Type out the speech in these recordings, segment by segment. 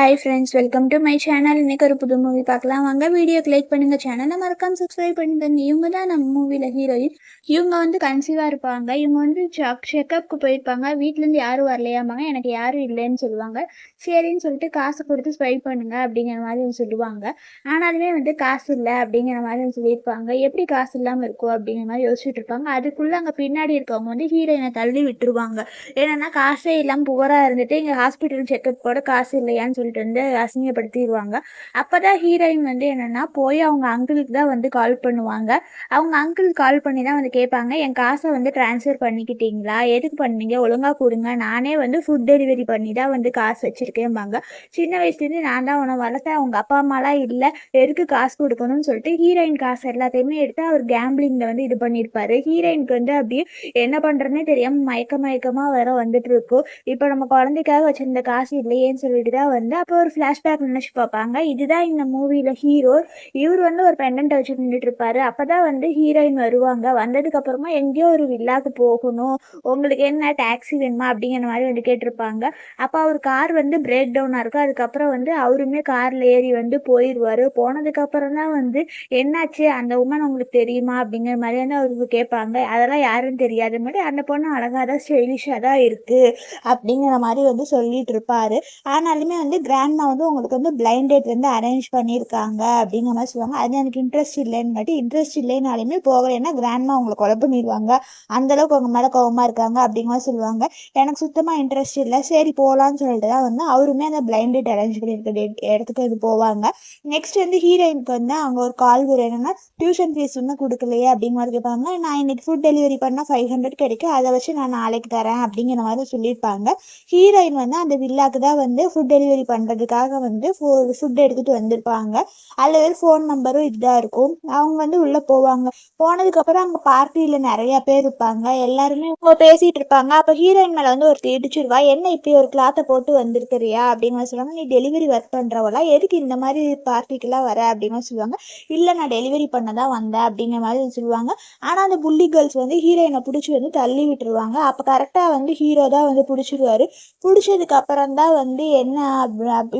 Hi friends, welcome to my channel. இன்னைக்கு ஒரு புது மூவி பார்க்கலாம் வாங்க. வீடியோக்கு லைக் பண்ணுங்க, சேனலை மறக்காம சப்ஸ்கிரைப் பண்ணிடுங்க. இவங்க தான் நம்ம மூவியில் ஹீரோயின். இவங்க வந்து கன்சீவாக இருப்பாங்க. இவங்க வந்து செக்கப்புக்கு போயிருப்பாங்க. வீட்டிலேருந்து யாரும் வரலையாமாங்க. எனக்கு யாரும் இல்லைன்னு சொல்லுவாங்க. சரின்னு சொல்லிட்டு காசு கொடுத்து ஸ்வைப் பண்ணுங்க அப்படிங்கிற மாதிரி சொல்லுவாங்க. ஆனாலுமே வந்து காசு இல்லை அப்படிங்கிற மாதிரி சொல்லியிருப்பாங்க. எப்படி காசு இல்லாமல் இருக்கும் அப்படிங்கிற மாதிரி யோசிச்சுட்டு இருப்பாங்க. அதுக்குள்ளே அங்கே பின்னாடி இருக்கவங்க வந்து ஹீரோயினை தள்ளி விட்டுருவாங்க. என்னன்னா காசே இல்லாமல் புவராக இருந்துட்டு இங்கே ஹாஸ்பிட்டல் செக்கப் கூட காசு இல்லையான்னு சொல்லிட்டு வந்து அசிங்கப்படுத்திடுவாங்க. அப்போதான் ஹீரோயின் வந்து என்னன்னா போய் அவங்க அங்கிளுக்கு தான் வந்து கால் பண்ணுவாங்க. அவங்க அங்கிள் கால் பண்ணி தான் வந்து கேட்பாங்க, என் காசை வந்து ட்ரான்ஸ்ஃபர் பண்ணிக்கிட்டீங்களா, எதுக்கு பண்ணீங்க, ஒழுங்காக கொடுங்க, நானே வந்து ஃபுட் டெலிவரி பண்ணி தான் வந்து காசு வச்சுருக்கேன்பாங்க. சின்ன வயசுலேருந்து நான் தான் உன்னை வளர்த்தேன், அவங்க அப்பா அம்மாலாம் இல்லை, எதுக்கு காசு கொடுக்கணும்னு சொல்லிட்டு ஹீரோயின் காசு எல்லாத்தையுமே எடுத்து அவர் கேம்பிளிங்கில் வந்து இது பண்ணியிருப்பாரு. ஹீரோயினுக்கு வந்து அப்படியே என்ன பண்ணுறதுனே தெரியாமல் மயக்கமாக வேற வந்துட்டு இருக்கும். இப்போ நம்ம குழந்தைக்காக வச்சிருந்த காசு இல்லையேன்னு சொல்லிட்டு தான் வந்து அப்போ ஒரு ஃப்ளாஷ்பேக் நினச்சி பார்ப்பாங்க. இதுதான் இந்த மூவியில் ஹீரோ. இவர் வந்து ஒரு பெண்டன்ட்டை வச்சு நின்றுட்டு இருப்பாரு. அப்போ தான் வந்து ஹீரோயின் வருவாங்க. வந்ததுக்கப்புறமா எங்கேயோ ஒரு வில்லாக்கு போகணும், உங்களுக்கு என்ன டாக்ஸி வேணுமா அப்படிங்கிற மாதிரி வந்து கேட்டிருப்பாங்க. அப்போ அவர் கார் வந்து பிரேக் டவுனாக இருக்கும். அதுக்கப்புறம் வந்து அவருமே காரில் ஏறி வந்து போயிடுவார். போனதுக்கப்புறம் தான் வந்து என்னாச்சு, அந்த உமன் உங்களுக்கு தெரியுமா அப்படிங்கிற மாதிரி வந்து அவருக்கு கேட்பாங்க. அதெல்லாம் யாருன்னு தெரியாது, மாதிரி அந்த பொண்ணு அழகாக தான் ஸ்டைலிஷாக தான் இருக்குது அப்படிங்கிற மாதிரி வந்து சொல்லிட்டு இருப்பாரு. ஆனாலுமே வந்து கிராண்ட்மா வந்து உங்களுக்கு வந்து பிளைண்ட் டேட் வந்து அரேஞ்ச் பண்ணியிருக்காங்க அப்படிங்கிற மாதிரி சொல்லுவாங்க. அது எனக்கு இன்ட்ரெஸ்ட் இல்லைன்னு இன்ட்ரெஸ்ட் இல்லைனாலுமே போகலைன்னா கிராண்ட்மா உங்களை கொலை பண்ணிடுவாங்க, அந்தளவுக்கு உங்க மேலே கோவமாக இருக்காங்க அப்படிங்கிற மாதிரி சொல்லுவாங்க. எனக்கு சுத்தமாக இன்ட்ரெஸ்ட் இல்லை, சரி போகலான்னு சொல்லிட்டு தான் வந்து அவருமே அந்த பிளைண்ட் டேட் அரேஞ்ச் பண்ணியிருக்க இடத்துக்கு அது போவாங்க. நெக்ஸ்ட் வந்து ஹீரோயினுக்கு வந்து அவங்க ஒரு கால் வரும், என்னன்னா டியூஷன் ஃபீஸ் இன்னும் கொடுக்கலையே அப்படிங்கிற மாதிரி கேட்பாங்க. நான் இன்னைக்கு ஃபுட் டெலிவரி பண்ணால் 500 கிடைக்கும், அதை வச்சு நான் நாளைக்கு தரேன் அப்படிங்கிற மாதிரி சொல்லியிருப்பாங்க. ஹீரோயின் வந்து அந்த வில்லாக்கு தான் வந்து ஃபுட் டெலிவரி பண்ணுறதுக்காக வந்து ஃபுட் எடுத்துகிட்டு வந்திருப்பாங்க. அதில் ஃபோன் நம்பரும் இதாக இருக்கும். அவங்க வந்து உள்ளே போவாங்க. போனதுக்கப்புறம் அங்கே பார்ட்டியில் நிறையா பேர் இருப்பாங்க. எல்லாருமே அவங்க பேசிகிட்டு இருப்பாங்க. அப்போ ஹீரோயின் மேலே வந்து ஒரு இடிச்சிருவா, என்ன இப்படி ஒரு கிளாத்தை போட்டு வந்திருக்கிறியா அப்படிங்கிற சொல்லுவாங்க. நீ டெலிவரி ஒர்க் பண்ணுறவளா, எதுக்கு இந்த மாதிரி பார்ட்டிக்கெல்லாம் வர அப்படிங்கிற சொல்லுவாங்க. இல்லை, நான் டெலிவரி பண்ண தான் வந்தேன் அப்படிங்கிற மாதிரி சொல்லுவாங்க. ஆனால் அந்த புள்ளி கேர்ள்ஸ் வந்து ஹீரோயினை பிடிச்சி வந்து தள்ளி விட்டுருவாங்க. அப்போ கரெக்டாக வந்து ஹீரோ தான் வந்து பிடிச்சிருவாரு. பிடிச்சதுக்கு அப்புறம் தான் வந்து என்ன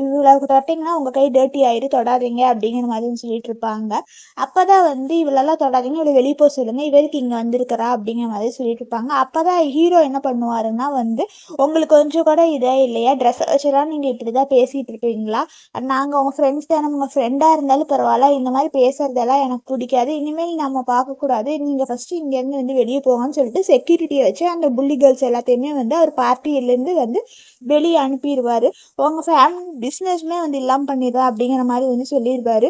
இவ்வளோ தொட்டிங்கன்னா உங்கள் கை டர்ட்டி ஆயிரு, தொடாதீங்க அப்படிங்கிற மாதிரி சொல்லிட்டு இருப்பாங்க. அப்போ தான் வந்து இவ்வளோலாம் தொடாதீங்க, இவ்வளோ வெளியே போக சொல்லுங்கள், இவருக்கு இங்கே வந்திருக்கிறா அப்படிங்கிற மாதிரி சொல்லிட்டு இருப்பாங்க. அப்போ தான் ஹீரோ என்ன பண்ணுவாருன்னா வந்து, உங்களுக்கு கொஞ்சம் கூட இதே இல்லையா, ட்ரெஸ் வச்சுலாம் நீங்கள் இப்படி தான் பேசிகிட்டு இருப்பீங்களா, நாங்கள் உங்கள் ஃப்ரெண்ட்ஸ் தானே, உங்கள் ஃப்ரெண்டாக இருந்தாலும் பரவாயில்ல, இந்த மாதிரி பேசுறதெல்லாம் எனக்கு பிடிக்காது, இனிமேல் நம்ம பார்க்கக்கூடாது, நீங்கள் ஃபஸ்ட்டு இங்கேருந்து வந்து வெளியே போங்கன்னு சொல்லிட்டு செக்யூரிட்டியை வச்சு அந்த புள்ளி கேர்ள்ஸ் எல்லாத்தையுமே வந்து அவர் பார்ட்டியிலேருந்து வந்து வெளியே அனுப்பிடுவார். உங்கள் ஃபேமிலி பிஸ்னஸ்மே வந்து இல்லாமல் பண்ணிடுறா அப்படிங்கிற மாதிரி வந்து சொல்லிடுவார்.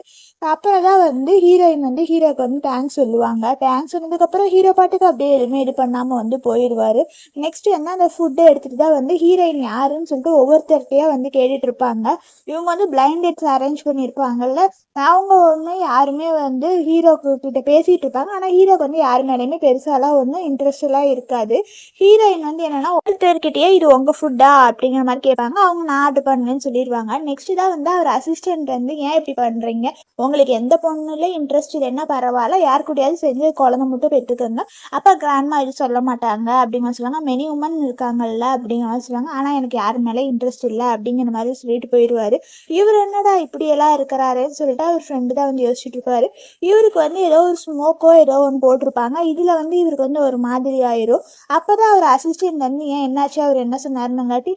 அப்புறம் தான் வந்து ஹீரோயின் வந்து ஹீரோக்கு வந்து தேங்க்ஸ் சொல்லுவாங்க. தேங்க்ஸ் சொன்னதுக்கப்புறம் ஹீரோ பாட்டுக்கு அப்படியே எதுவுமே இது பண்ணாமல் வந்து போயிடுவார். நெக்ஸ்ட் வந்து அந்த ஃபுட்டை எடுத்துகிட்டு தான் வந்து ஹீரோயின் யாருன்னு சொல்லிட்டு ஒவ்வொருத்தர்கிட்டையா வந்து கேட்டுட்டு இருப்பாங்க. இவங்க வந்து பிளைண்ட் டேட்ஸ் அரேஞ்ச் பண்ணியிருப்பாங்கல்ல, அவங்க ஒன்று யாருமே வந்து ஹீரோக்கு கிட்ட பேசிகிட்டு இருப்பாங்க. ஆனால் ஹீரோக்கு வந்து யாரு மேலேயுமே பெருசாலாம் ஒன்றும் இன்ட்ரெஸ்டெல்லாம் இருக்காது. ஹீரோயின் வந்து என்னென்னா ஒருத்தர்கிட்டயே இது உங்கள் ஃபுட்டா அப்படிங்கிற மாதிரி கேட்பாங்க. அவங்க நான் ஆர்டர் பண்ணுவேன்னு சொல்லிடுவாங்க. நெக்ஸ்ட் தான் வந்து அவர் அசிஸ்டன்ட் வந்து ஏன் இப்படி பண்ணுறீங்க, உங்களுக்கு எந்த பொண்ணுல இன்ட்ரெஸ்ட் இல்லைன்னா பரவாயில்ல, யார் கூடயாவது செஞ்சு குழந்தை மட்டும் பெற்றுக்கோங்க, அப்போ கிராண்ட்மா இது சொல்ல மாட்டாங்க அப்படிங்கிற சொல்லுவாங்க. மெனி உமன் இருக்காங்கல்ல அப்படிங்கிற மாதிரி சொல்லுவாங்க. ஆனால் எனக்கு யார் மேலே இன்ட்ரெஸ்ட் இல்லை அப்படிங்கிற மாதிரி சொல்லிட்டு போயிடுவார். இவர் என்னடா இப்படியெல்லாம் இருக்கிறாருன்னு சொல்லிட்டு அவர் ஃப்ரெண்டு தான் வந்து யோசிச்சுட்டு இருப்பாரு. இவருக்கு வந்து ஏதோ ஒரு ஸ்மோக்கோ ஏதோ ஒன்று போட்டிருப்பாங்க. இதில் வந்து இவருக்கு வந்து ஒரு மாதிரி ஆயிரும். அப்போ தான் அவர் அசிஸ்டன்ட் வந்து ஏன் என்னாச்சு, அவர் என்ன சொன்னாருங்காட்டி,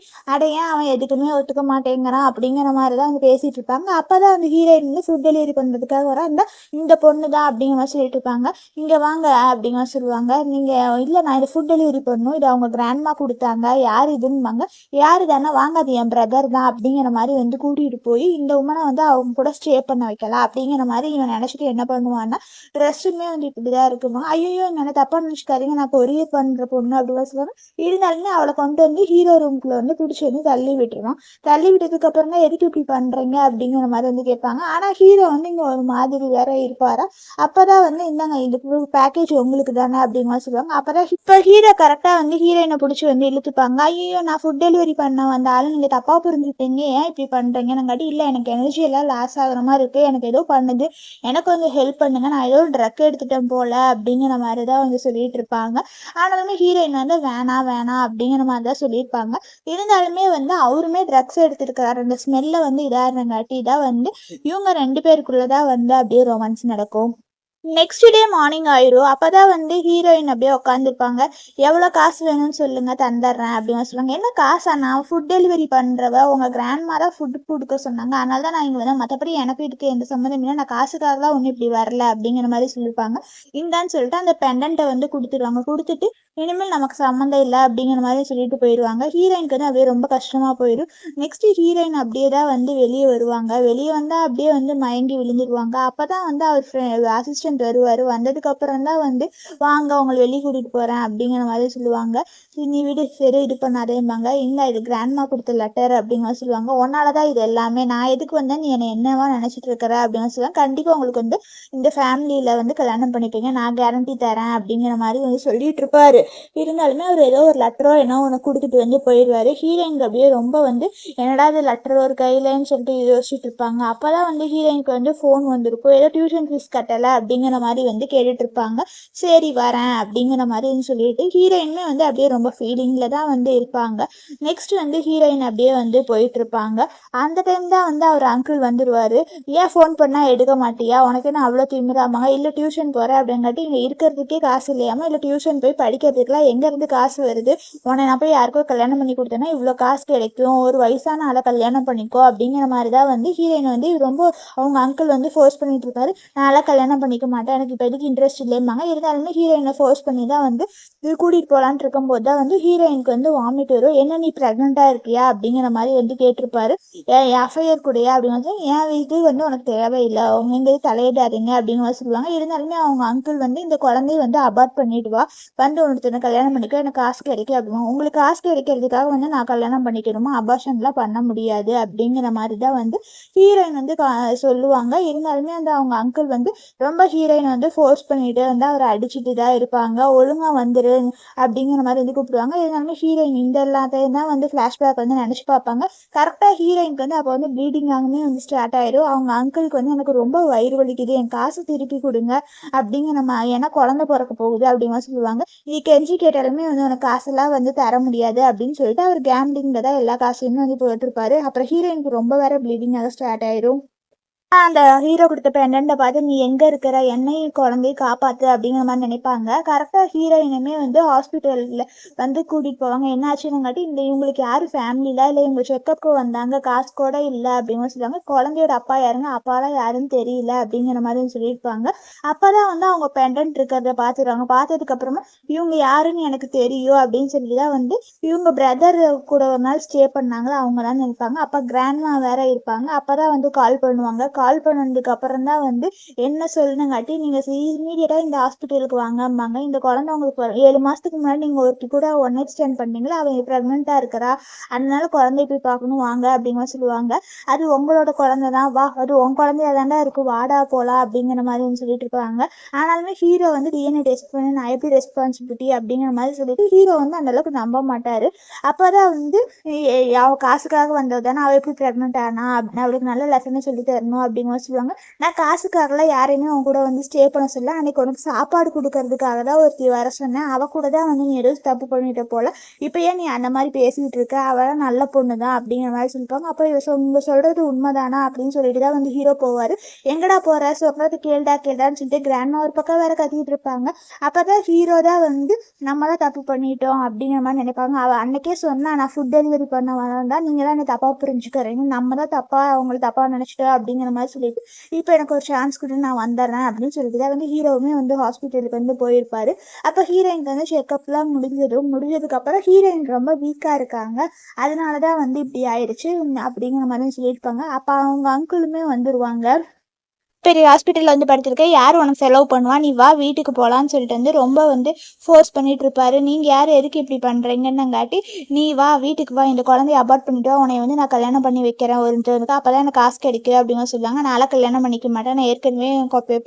ஏன் அவன் எதுக்குமே ஒத்துக்க மாட்டேங்கிறான் அப்படிங்கிற மாதிரி தான் வந்து பேசிகிட்டு இருப்பாங்க. அப்போ தான் வந்து ஹீரோயின் வந்து ஃபுட் டெலிவரி பண்ணுறதுக்காக வர இந்த பொண்ணு தான் அப்படிங்கிற மாதிரி சொல்லிட்டு இருப்பாங்க. இங்கே வாங்க அப்படிங்கிற சொல்லுவாங்க. நீங்கள் இல்லை, நான் இதை ஃபுட் டெலிவரி பண்ணணும், இது அவங்க கிராண்ட்மா கொடுத்தாங்க, யார் இதுன்னுவாங்க. யார் தானே, வாங்க அது என் பிரதர் தான் அப்படிங்கிற மாதிரி வந்து கூட்டிகிட்டு போய் இந்த உமனை வந்து அவங்க கூட ஸ்டே பண்ண வைக்கலாம் அப்படிங்கிற மாதிரி இவன் நினச்சிட்டு என்ன பண்ணுவான்னா, ட்ரெஸ்ஸுமே வந்து இப்படி தான் இருக்குமா, ஐயோ என்ன தப்பாக நினச்சிக்காதீங்க, நான் கொரியர் பண்ணுற பொண்ணு அப்படின்னு சொல்லுவாங்க. இருந்தாலுமே அவளை கொண்டு வந்து ஹீரோ ரூம்குள்ளே வந்து பிடிச்சி வந்து தள்ளி விட்டுருவான். தள்ளி விட்டதுக்கு அப்புறம் தான் எதுக்கு இப்படி பண்ணுறீங்க அப்படிங்கிற மாதிரி வந்து கேட்பாங்க. ஆனால் ஹீரோ வந்து ஹீரோயின் ஒரு மாதிரி வேற இருப்பாரா. அப்பதான் வந்து இந்தாங்க இதுக்கு பேக்கேஜ் உங்களுக்கு தானே அப்படிங்கிற சொல்லுவாங்க. அப்பதான் இப்போ ஹீரோ கரெக்டா வந்து ஹீரோயினை பிடிச்சி வந்து இழுத்துப்பாங்க. ஐயோ நான் ஃபுட் டெலிவரி பண்ண வந்தாலும் நீங்க தப்பா புரிஞ்சுட்டீங்க, ஏன் இப்படி பண்றீங்க நாங்காட்டி. இல்லை எனக்கு எனர்ஜி எல்லாம் லாஸ் ஆகுற மாதிரி இருக்கு, எனக்கு ஏதோ பண்ணுது, எனக்கு கொஞ்சம் ஹெல்ப் பண்ணுங்க, நான் ஏதோ ட்ரக் எடுத்துட்டேன் போல அப்படிங்கிற மாதிரி தான் வந்து சொல்லிட்டு இருப்பாங்க. ஆனாலுமே ஹீரோயின் வந்து வேணாம் வேணாம் அப்படிங்கிற மாதிரி தான் சொல்லியிருப்பாங்க. இருந்தாலுமே வந்து அவருமே ட்ரக்ஸ் எடுத்துருக்கிறாரு. அந்த ஸ்மெல்ல வந்து இதாகிறங்காட்டி தான் வந்து இவங்க 2 பேருக்குள்ளதான் வந்து அப்படியே ரொமான்ஸ் நடக்கும். நெக்ஸ்ட் டே மார்னிங் ஆயிரும். அப்பதான் வந்து ஹீரோயின் அப்படியே உட்காந்துருப்பாங்க. எவ்வளோ காசு வேணும்னு சொல்லுங்க தந்துடுறேன் அப்படின்னு சொல்லுவாங்க. என்ன காசா, நான் ஃபுட் டெலிவரி பண்றவ, உங்க கிராண்ட்மா தான் ஃபுட் கொடுக்க சொன்னாங்க, அதனால தான் நான் இங்க வந்தேன், மற்றபடி எனக்கு இதுக்கு எந்த சம்மந்தம் இல்லை, நான் காசுக்காக தான் ஒன்றும் இப்படி வரல அப்படிங்கிற மாதிரி சொல்லியிருப்பாங்க. இந்தான்னு சொல்லிட்டு அந்த பெண்டன்ட்டை வந்து கொடுத்துருவாங்க. கொடுத்துட்டு இனிமேல் நமக்கு சம்மந்தம் இல்லை அப்படிங்கிற மாதிரி சொல்லிட்டு போயிடுவாங்க. ஹீரோயினுக்கு வந்து அப்படியே ரொம்ப கஷ்டமா போயிடும். நெக்ஸ்ட் ஹீரோயின் அப்படியே தான் வந்து வெளியே வருவாங்க. வெளியே வந்தா அப்படியே வந்து மயங்கி விழுந்துருவாங்க. அப்பதான் வந்து அவர் அசிஸ்டன்ட் வருவார். வந்ததுக்கு அப்புறம் தான் வந்து வாங்க உங்களை வெளியே கூட்டிகிட்டு போகிறேன் அப்படிங்கிற மாதிரி சொல்லுவாங்க. நீ விடு சரி இது பண்ணாதேம்பாங்க. இல்லை இது கிராண்ட்மா கொடுத்த லெட்டர் அப்படிங்கிற சொல்லுவாங்க. உன்னால தான் இது எல்லாமே, நான் எதுக்கு வந்தேன் நீ என்னை என்னவா நினச்சிட்டு இருக்கிற அப்படின்னு சொல்லுவாங்க. கண்டிப்பாக உங்களுக்கு வந்து இந்த ஃபேமிலியில் வந்து கல்யாணம் பண்ணிப்பீங்க, நான் கேரண்டி தரேன் அப்படிங்கிற மாதிரி வந்து சொல்லிட்டு இருப்பாரு. இருந்தாலுமே அவர் ஏதோ ஒரு லெட்டரோ என்ன ஒன்று கொடுத்துட்டு வந்து போயிடுவார். ஹீரோயினுக்கு அப்படியே ரொம்ப வந்து என்னடா இது லெட்டர் ஒரு கையிலன்னு சொல்லிட்டு யோசிச்சுட்டு இருப்பாங்க. அப்போதான் வந்து ஹீரோயினுக்கு வந்து ஃபோன் வந்திருக்கும். ஏதோ டியூஷன் ஃபீஸ் கட்டலை அப்படிங்கிற மாதிரி வந்து கேட்டுட்டு இருப்பாங்க. சரி வரேன் அப்படிங்கிற மாதிரி சொல்லிட்டு ஹீரோயினுமே வந்து அப்படியே ரொம்ப ஃபீலிங்கில் தான் வந்து இருப்பாங்க. நெக்ஸ்ட் வந்து ஹீரோயின் அப்படியே வந்து போயிட்டு இருப்பாங்க. அந்த டைம் தான் வந்து அவர் அங்கிள் வந்துடுவார். ஏன் ஃபோன் பண்ணால் எடுக்க மாட்டியா, உனக்கு என்ன அவ்வளோ திமிராமாங்க, இல்லை டியூஷன் போகிறேன் அப்படிங்காட்டி இங்கே இருக்கிறதுக்கே காசு இல்லையாமா, இல்லை டியூஷன் போய் படிக்கிறதுக்குலாம் எங்கேருந்து காசு வருது, உன்னை நான் போய் யாருக்கோ கல்யாணம் பண்ணி கொடுத்தேன்னா இவ்வளோ காசு கிடைக்கும், ஒரு வயசான ஆளை கல்யாணம் பண்ணிக்கோ அப்படிங்கிற மாதிரி தான் வந்து ஹீரோயின் வந்து ரொம்ப அவங்க அங்கிள் வந்து ஃபோர்ஸ் பண்ணிட்டு இருக்காரு. நான்லாம் கல்யாணம் பண்ணிக்க மாட்டேன், எனக்கு இப்போ எதுக்கு இன்ட்ரெஸ்ட் இல்லைம்பாங்க. இருந்தாலுமே ஹீரோயினை ஃபோர்ஸ் பண்ணி தான் வந்து இது கூட்டிகிட்டு போகலான்ட்டு இருக்கும்போது தான் வந்து ஹீரோயினுக்கு வந்து வாமிட் வரும். என்ன நீ ப்ரெக்னெண்ட்டாக இருக்கியா அப்படிங்கிற மாதிரி வந்து கேட்டிருப்பாரு. என் அஃபையர் கூடயா அப்படின்னு வந்து என் இது வந்து உனக்கு தேவையில்லை, அவங்க எங்கே தலையிடாதீங்க அப்படிங்கிற மாதிரி சொல்லுவாங்க. இருந்தாலுமே அவங்க அங்கிள் வந்து இந்த குழந்தைய வந்து அபார்ட் பண்ணிடுவா, வந்து ஒருத்தனை கல்யாணம் பண்ணிக்க எனக்கு காசு கிடைக்கும் அப்படிமா. உங்களுக்கு காசு கிடைக்கிறதுக்காக வந்து நான் கல்யாணம் பண்ணிக்கணுமா, அபார்ஷன்லாம் பண்ண முடியாது அப்படிங்கிற மாதிரி தான் வந்து ஹீரோயின் வந்து சொல்லுவாங்க. இருந்தாலுமே அந்த அவங்க அங்கிள் வந்து ரொம்ப ஹீரோயின் வந்து ஃபோர்ஸ் பண்ணிட்டு வந்து அவரை அடிச்சுட்டு தான் இருப்பாங்க. ஒழுங்கா வந்துரு அப்படிங்கிற மாதிரி வந்து கூப்பிடுவாங்க. இருந்தாலுமே ஹீரோயின் இந்த எல்லாத்தையும் தான் வந்து ஃப்ளாஷ்பேக் வந்து நினச்சி பார்ப்பாங்க. கரெக்டாக ஹீரோயினுக்கு வந்து அப்போ வந்து ப்ளீடிங் ஆகுமே வந்து ஸ்டார்ட் ஆயிடும். அவங்க அங்கிளுக்கு வந்து எனக்கு ரொம்ப வயிறு வலிக்குது, என் காசு திருப்பி கொடுங்க அப்படிங்கிற ஏன்னா குழந்தை பிறக்க போகுது அப்படிங்கிற சொல்லுவாங்க. நீ கெஞ்சி கேட்டாலுமே வந்து உனக்கு காசெல்லாம் வந்து தர முடியாது அப்படின்னு சொல்லிட்டு அவர் கேம்லிங்கில் தான் எல்லா காசையுமே வந்து போட்டிருப்பாரு. அப்புறம் ஹீரோயினுக்கு ரொம்ப வேற ப்ளீடிங் ஆக ஸ்டார்ட் ஆயிடும். அந்த ஹீரோ கொடுத்த பெண்டன்ட்டை பார்த்து நீ எங்கே இருக்கிற, என்னையும் குழந்தையை காப்பாற்று அப்படிங்கிற மாதிரி நினைப்பாங்க. கரெக்டாக ஹீரோயினுமே வந்து ஹாஸ்பிட்டலில் வந்து கூட்டிகிட்டு போவாங்க. என்ன ஆச்சுன்னுங்காட்டி இந்த இவங்களுக்கு யாரும் ஃபேமிலியில் இல்லை, இவங்க செக்கப்புக்கு வந்தாங்க, காசு கூட இல்லை அப்படின்னு சொல்லுவாங்க. குழந்தையோட அப்பா யாருங்க, அப்பாலாம் யாருன்னு தெரியல அப்படிங்கிற மாதிரி சொல்லியிருப்பாங்க. அப்போ தான் வந்து அவங்க பெண்டன்ட் இருக்கிறத பார்த்துருவாங்க. பார்த்ததுக்கப்புறமா இவங்க யாருன்னு எனக்கு தெரியும் அப்படின்னு சொல்லி தான் வந்து இவங்க பிரதர் கூட ஒரு நாள் ஸ்டே பண்ணாங்களா அவங்க தான் நினைப்பாங்க. அப்போ கிராண்ட்மா வேற இருப்பாங்க. அப்போ தான் வந்து கால் பண்ணுவாங்க. கால் பண்ணதுக்கு அப்புறம் தான் வந்து என்ன சொல்லணுங்காட்டி நீங்கள் இமீடியட்டாக இந்த ஹாஸ்பிட்டலுக்கு வாங்கம்பாங்க. இந்த குழந்தை உங்களுக்கு 7 மாதத்துக்கு முன்னாடி நீங்கள் ஒருத்தி கூட ஒன் நைட் ஸ்டாண்ட் பண்ணீங்களா, அவன் ப்ரெக்னெண்ட்டாக இருக்கிறா, அதனால குழந்தைய போய் பார்க்கணும் வாங்க அப்படிங்கிற சொல்லுவாங்க. அது உங்களோட குழந்தை தான், வா அது உன் குழந்தையா தாண்டா இருக்கும், வாடா போகலாம் அப்படிங்கிற மாதிரி சொல்லிட்டு இருப்பாங்க. ஆனாலுமே ஹீரோ வந்து டிஎன்ஏ டெஸ்ட் பண்ணி நான் எப்படி ரெஸ்பான்சிபிலிட்டி அப்படிங்கிற மாதிரி சொல்லிட்டு ஹீரோ வந்து அந்தளவுக்கு நம்ப மாட்டார். அப்போ தான் வந்து அவள் காசுக்காக வந்தது தானே, அவள் எப்படி ப்ரெக்னென்ட் ஆனா, அவளுக்கு நல்ல லெசனே சொல்லி தரணும் அப்படிங்கிற சொல்லுவாங்க. நான் காசுக்காகலாம் யாரையுமே அவன் கூட வந்து ஸ்டே பண்ண சொல்ல, அன்னைக்கு உனக்கு சாப்பாடு கொடுக்கறதுக்காக தான் ஒருத்தி வர சொன்னேன், அவள் கூட தான் வந்து நீ ஏதோ தப்பு பண்ணிட்ட போல, இப்போ ஏன் நீ அந்த மாதிரி பேசிகிட்டு இருக்க, அவளாம் நல்ல பொண்ணு தான் அப்படிங்கிற மாதிரி சொல்லிப்பாங்க. அப்போ இவங்க சொல்கிறது உண்மைதானா அப்படின்னு சொல்லிட்டு தான் வந்து ஹீரோ போவார். எங்கடா போகிற, சொல்கிறது கேள்டான்னு சொல்லிட்டு கிராண்ட்மா ஒரு பக்கம் வேற கத்திட்டு இருப்பாங்க. அப்போ தான் ஹீரோ தான் வந்து நம்ம தான் தப்பு பண்ணிட்டோம் அப்படிங்கிற மாதிரி நினைப்பாங்க. அவள் அன்னைக்கே சொன்னா நான் ஃபுட் டெலிவரி பண்ண வந்தால் நீங்கள் தான் என்னை தப்பாக புரிஞ்சுக்கிறீங்க, நம்ம தான் தப்பாக அவங்கள தப்பாக நினச்சிட்டோம் அப்படிங்கிற மாதிரி சொல்லிட்டு இப்போ எனக்கு ஒரு சான்ஸ் கொடுத்து நான் வந்துடுறேன் அப்படின்னு சொல்லிட்டு தான் வந்து ஹீரோவுமே வந்து ஹாஸ்பிட்டலுக்கு வந்து போயிருப்பாரு. அப்போ ஹீரோயினுக்கு வந்து செக்கப்லாம் முடிஞ்சதுக்கப்புறம் ஹீரோயின் ரொம்ப வீக்காக இருக்காங்க, அதனால தான் வந்து இப்படி ஆயிடுச்சு அப்படிங்கிற மாதிரி சொல்லியிருப்பாங்க. அப்போ அவங்க அங்கிளுமே வந்துடுவாங்க. பெரிய ஹாஸ்பிட்டலில் வந்து படுத்திருக்க, யார் உனக்கு செலவு பண்ணுவா, நீ வா வீட்டுக்கு போகலான்னு சொல்லிட்டு வந்து ரொம்ப வந்து ஃபோர்ஸ் பண்ணிட்டு இருப்பாரு. நீங்கள் யார் எதுக்கு இப்படி பண்ணுறீங்கன்னுங்காட்டி, நீ வா வீட்டுக்கு வா, இந்த குழந்தைய அபார்ட் பண்ணிட்டு வா, உன்னை வந்து நான் கல்யாணம் பண்ணி வைக்கிறேன் ஒருத்தருக்கு, அப்போ தான் எனக்கு காசு கிடைக்கும் அப்படின்னு சொல்லுவாங்க. நான்லாம் கல்யாணம் பண்ணிக்க மாட்டேன், நான் ஏற்கனவே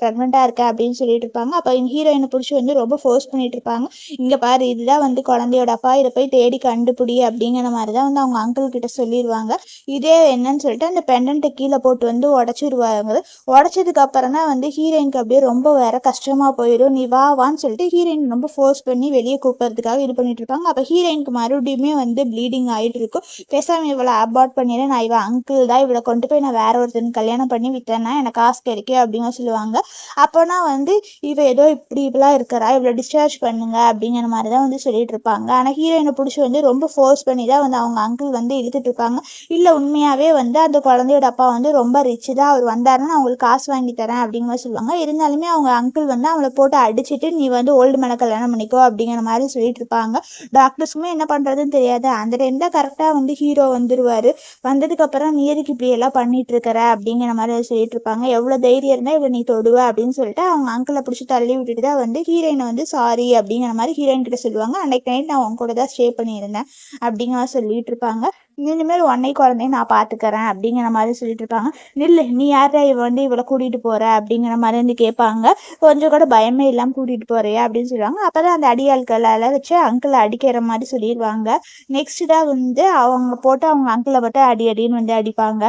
ப்ரெக்னெண்ட்டாக இருக்கேன் அப்படின்னு சொல்லிட்டு இருப்பாங்க. அப்போ ஹீரோயினை பிடிச்சி வந்து ரொம்ப ஃபோர்ஸ் பண்ணிட்டு இருப்பாங்க. இங்கே பாரு, இதுதான் வந்து குழந்தையோட அப்பா, இதை போய் தேடி கண்டுபிடி அப்படிங்கிற மாதிரி தான் வந்து அவங்க அங்கிள் கிட்ட சொல்லிடுவாங்க. இதே என்னன்னு சொல்லிட்டு அந்த பெண்டன்ட்டை கீழே போட்டு வந்து உடச்சிருவாங்க. உடச்சதுக்கு அப்புறம் தான் வந்து ஹீரோயினுக்கு அப்படியே ரொம்ப வேற கஷ்டமாக போயிடும். நீ வான்னு சொல்லிட்டு ஹீரோயின் ரொம்ப ஃபோர்ஸ் பண்ணி வெளியே கூப்பிட்றதுக்காக இது பண்ணிட்டு இருப்பாங்க. அப்போ ஹீரோயினுக்கு மறுபடியுமே வந்து ப்ளீடிங் ஆகிட்டு இருக்கும். பேசாமல் இவளை அபார்ட் பண்ணிடுறேன், நான் இவன் அங்கிள் தான், இவளை கொண்டு போய் நான் வேற ஒருத்தருக்கு கல்யாணம் பண்ணி விட்டேன்னா எனக்கு காசு கிடைக்கும் அப்படின்னு சொல்லுவாங்க. அப்போனா வந்து இவ ஏதோ இப்படிலாம் இருக்கிறா, இவளை டிஸ்சார்ஜ் பண்ணுங்க அப்படிங்கிற மாதிரி தான் வந்து சொல்லிட்டு இருப்பாங்க. ஆனால் ஹீரோயினை பிடிச்சி வந்து ரொம்ப ஃபோர்ஸ் பண்ணி தான் வந்து அவங்க அங்கிள் வந்து இழுத்துட்டு இருப்பாங்க. இல்லை உண்மையாகவே வந்து அந்த குழந்தையோட அப்பா வந்து ரொம்ப ரிச்சு தான், அவர் வந்தாருன்னா அவங்களுக்கு காசு வாங்கி தரேன் அப்படிங்கிற மாதிரி சொல்லுவாங்க. இருந்தாலுமே அவங்க அங்கிள் வந்து அவளை போட்டு அடிச்சுட்டு நீ வந்து ஓல்டு மேலே கல்யாணம் பண்ணிக்கோ அப்படிங்கிற மாதிரி சொல்லிட்டு இருப்பாங்க. டாக்டர்ஸுமே என்ன பண்ணுறதுன்னு தெரியாது. அந்த டைம் தான் கரெக்டாக வந்து ஹீரோ வந்துடுவார். வந்ததுக்கப்புறம் நீ எதுக்கு இப்படி எல்லாம் பண்ணிட்டு இருக்கிற அப்படிங்கிற மாதிரி சொல்லிட்டு இருப்பாங்க. எவ்வளோ தைரியம் இருந்தால் இவ்வளோ நீ தொடுவ அப்படின்னு சொல்லிட்டு அவங்க அங்கிளை பிடிச்சி தள்ளி விட்டுட்டு தான் வந்து ஹீரோயினை வந்து சாரி அப்படிங்கிற மாதிரி ஹீரோயின் கிட்ட சொல்லுவாங்க. அன்னைக்கு நைட் நான் அவங்க கூட தான் ஸ்டே பண்ணியிருந்தேன் அப்படிங்கிற மாதிரி சொல்லிட்டு இருப்பாங்க. இனிமேல் உன்னை குழந்தைய நான் பார்த்துக்கிறேன் அப்படிங்கிற மாதிரி சொல்லிட்டு இருப்பாங்க. நில்லு, நீ யாரா வந்து இவளை கூட்டிகிட்டு போகிற அப்படிங்கிற மாதிரி வந்து கேட்பாங்க. கொஞ்சம் கூட பயமே இல்லாமல் கூட்டிகிட்டு போறியா அப்படின்னு சொல்லுவாங்க. அப்போ தான் அந்த அடியாட்களால் வச்சு அங்கிளை அடிக்கிற மாதிரி சொல்லிடுவாங்க. நெக்ஸ்ட் தான் வந்து அவங்க போட்டு அவங்க அங்கிளை மட்டும் அடின்னு வந்து அடிப்பாங்க.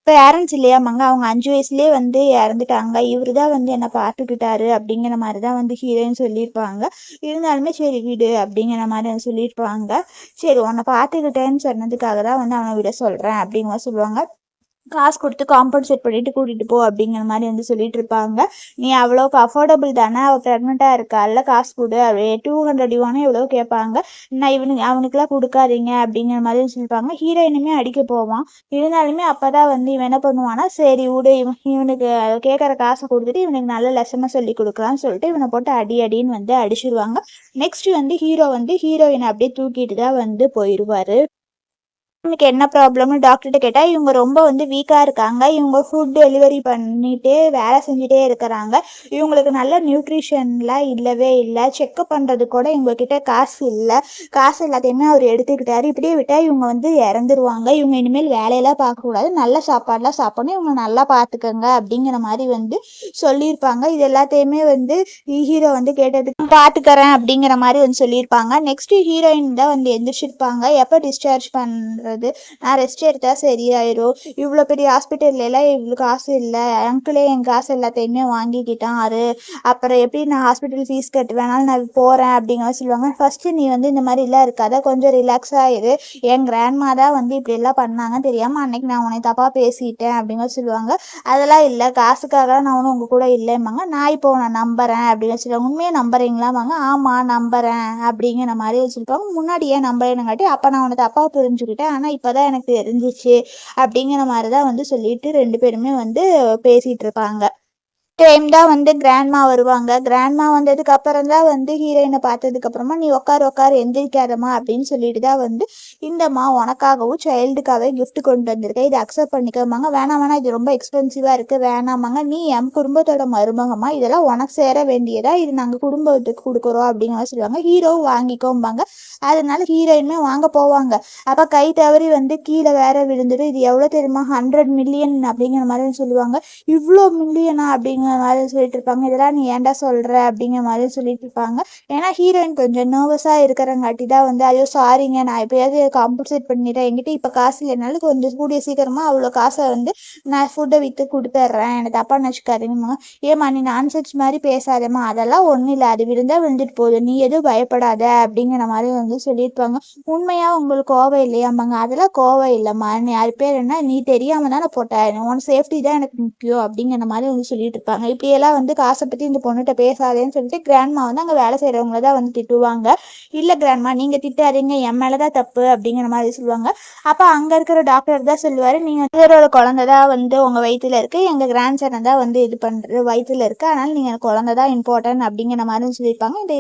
பேரண்ட்ஸ் இல்லையாமாங்க, அவங்க 5 வயசுலேயே வந்து இறந்துட்டாங்க, இவர் தான் வந்து என்னை பார்த்துக்கிட்டாரு அப்படிங்கிற மாதிரி தான் வந்து ஹீரோயின் சொல்லியிருப்பாங்க. இருந்தாலுமே சரி விடு அப்படிங்கிற மாதிரி சொல்லியிருப்பாங்க. சரி உன்னை பார்த்துக்கிட்டேன்னு சொன்னதுக்காக தான் வந்து அவனை விட சொல்கிறேன் அப்படிங்கிற மாதிரி சொல்லுவாங்க. காசு கொடுத்து காம்பன்சேட் பண்ணிட்டு கூட்டிகிட்டு போ அப்படிங்கிற மாதிரி வந்து சொல்லிட்டு இருப்பாங்க. நீ அவ்வளோக்கு அஃபோர்டபுள் தானே, அவள் ப்ரெக்னெண்ட்டாக இருக்கால, காசு கொடு அப்படியே 200 யுவானோ எவ்வளோ கேட்பாங்க. நான் அவனுக்குலாம் கொடுக்காதீங்க அப்படிங்கிற மாதிரி சொல்லியிருப்பாங்க. ஹீரோயினுமே அடிக்க போவான். இருந்தாலுமே அப்போ தான் வந்து இவன் என்ன பண்ணுவான்னா, சரி விடு, இவனுக்கு கேட்குற காசை கொடுத்துட்டு இவனுக்கு நல்ல லெசனை சொல்லி கொடுக்கலான்னு சொல்லிட்டு இவனை போட்டு அடின்னு வந்து அடிச்சிருவாங்க. நெக்ஸ்ட் வந்து ஹீரோ வந்து ஹீரோயினை அப்படியே தூக்கிட்டு தான் வந்து போயிடுவார். இவனுக்கு என்ன ப்ராப்ளம்னு டாக்டர்கிட்ட கேட்டால் இவங்க ரொம்ப வந்து வீக்காக இருக்காங்க, இவங்க ஃபுட் டெலிவரி பண்ணிட்டு வேலை செஞ்சுட்டே இருக்கிறாங்க, இவங்களுக்கு நல்ல நியூட்ரிஷன்லாம் இல்லவே இல்லை, செக்கப் பண்ணுறது கூட இவங்கக்கிட்ட காசு இல்லை, காசு எல்லாத்தையுமே அவர் எடுத்துக்கிட்டாரு, இப்படியே விட்டால் இவங்க வந்து இறந்துருவாங்க, இவங்க இனிமேல் வேலையெல்லாம் பார்க்கக்கூடாது, நல்ல சாப்பாடெலாம் சாப்பிடணும், இவங்க நல்லா பார்த்துக்கங்க அப்படிங்கிற மாதிரி வந்து சொல்லியிருப்பாங்க. இது எல்லாத்தையுமே வந்து ஹீரோ வந்து கேட்டதுக்கு பார்த்துக்கிறேன் அப்படிங்கிற மாதிரி வந்து சொல்லியிருப்பாங்க. நெக்ஸ்ட் ஹீரோயின் தான் வந்து எந்திரிச்சிருப்பாங்க. எப்போ டிஸ்சார்ஜ் பண்ணுறது, நான் ரெஸ்ட் எடுத்தா சரியாயிரும், இவ்வளோ பெரிய ஹாஸ்பிட்டல்லாம் இவ்வளோ காசு இல்லை, அங்கிளே என் காசு எல்லாத்தையுமே வாங்கிக்கிட்டாரு, அப்புறம் எப்படி நான் ஹாஸ்பிட்டல் ஃபீஸ் கட்டுவேனாலும் நான் போகிறேன் அப்படிங்கிற சொல்லுவாங்க. ஃபஸ்ட்டு நீ வந்து இந்த மாதிரிலாம் இருக்காத, கொஞ்சம் ரிலாக்ஸாக இரு, என் கிராண்ட்மா தான் வந்து இப்படியெல்லாம் பண்ணாங்க தெரியாமல் அன்னைக்கு நான் உன்னை தப்பாக பேசிட்டேன் அப்படிங்கிற சொல்லுவாங்க. அதெல்லாம் இல்லை, காசுக்காக நான் ஒன்றும் உங்கள் கூட இல்லைம்பாங்க. நான் இப்போ உன்னை நம்புகிறேன் அப்படின்னு சொல்லுவாங்க. உண்மையாக நம்புறீங்களாம்பாங்க. ஆமாம் நம்புகிறேன் அப்படிங்கிற மாதிரி வச்சுருப்பாங்க. முன்னாடியே நம்புறேனுங்காட்டி அப்போ நான் உன்னை தப்பாக புரிஞ்சுக்கிட்டேன், ஆனால் இப்போ தான் எனக்கு தெரிஞ்சிச்சு அப்படிங்கிற மாதிரி தான் வந்து சொல்லிட்டு 2 பேருமே வந்து பேசிகிட்டு இருப்பாங்க. டைம் தான் வந்து கிராண்ட்மா வருவாங்க. கிராண்ட்மா வந்ததுக்கு அப்புறம் தான் வந்து ஹீரோயினை பார்த்ததுக்கப்புறமா நீ உட்காரு எந்திரிக்காதம்மா அப்படின்னு சொல்லிட்டு தான் வந்து இந்தம்மா உனக்காகவும் சைல்டுக்காகவே கிஃப்ட் கொண்டு வந்திருக்கேன், இதை அக்செப்ட் பண்ணிக்கோமாங்க. வேணாம் இது ரொம்ப எக்ஸ்பென்சிவாக இருக்குது, வேணாமாங்க, நீ என் குடும்பத்தோட மருமகம்மா, இதெல்லாம் உனக்கு சேர வேண்டியதா, இது நாங்கள் குடும்பத்துக்கு கொடுக்குறோம் அப்படிங்கிற சொல்லுவாங்க. ஹீரோவும் வாங்கிக்கோம்பாங்க. அதனால ஹீரோயினுமே வாங்க போவாங்க. அப்போ கை தவறி வந்து கீழே வேற விழுந்துடும். இது எவ்வளோ தெரியுமா, 100 மில்லியன் அப்படிங்கிற மாதிரி சொல்லுவாங்க. இவ்வளோ மில்லியனா அப்படிங்கிற மாதிரி சொல்லிட்டு இருப்பாங்க. இதெல்லாம் நீ ஏன்டா சொல்கிற அப்படிங்கிற மாதிரி சொல்லிட்டு இருப்பாங்க. ஏன்னா ஹீரோயின் கொஞ்சம் நர்வஸாக இருக்கிறங்காட்டி தான் வந்து ஐயோ சாரிங்க, நான் எப்போயாவது காம்பன்சேட் பண்ணிடுறேன், என்கிட்ட இப்போ காசு இல்லைனாலும் கொஞ்சம் கூடிய சீக்கிரமாக அவ்வளோ காசை வந்து நான் ஃபுட்டை விற்று கொடுத்துட்றேன், எனக்கு தப்பாக நினச்சிக்காதீங்கம்மா. ஏம்மா நீ நான்சென்ஸ் மாதிரி பேசாதேம்மா, அதெல்லாம் ஒன்றும் இல்லை, அது விழுந்தால் விழுந்துட்டு போகுது, நீ எதுவும் பயப்படாத அப்படிங்கிற மாதிரி வந்து சொல்லியிருப்பாங்க. உண்மையாக உங்களுக்கு கோவம் இல்லையாம்பாங்க. அதெல்லாம் கோவம் இல்லைம்மா, நீ அது பேர் என்ன, நீ தெரியாமல் தானே போட்ட, உன் சேஃப்டி தான் எனக்கு முக்கியம் அப்படிங்கிற மாதிரி வந்து சொல்லிட்டு இருப்பாங்க. சொல்லியிருப்பாங்க. இப்படியெல்லாம் வந்து காசை பற்றி இந்த பொண்ணுகிட்ட பேசாதேன்னு சொல்லிட்டு கிராண்ட்மா வந்து அங்கே வேலை செய்கிறவங்கள தான் வந்து திட்டுவாங்க. இல்லை கிராண்ட்மா நீங்கள் திட்டாதீங்க, என் மேலே தான் தப்பு அப்படிங்கிற மாதிரி சொல்லுவாங்க. அப்போ அங்கே இருக்கிற டாக்டர் தான் சொல்லுவார், நீங்கள் இவரோட குழந்தை தான் வந்து உங்கள் வயிற்றில் இருக்குது, எங்கள் கிராண்ட் சனை தான் வந்து இது பண்ணுற வயிற்றில் இருக்குது, அதனால் நீங்கள் குழந்தை தான் இம்பார்ட்டன்ட் அப்படிங்கிற மாதிரி சொல்லியிருப்பாங்க. இந்த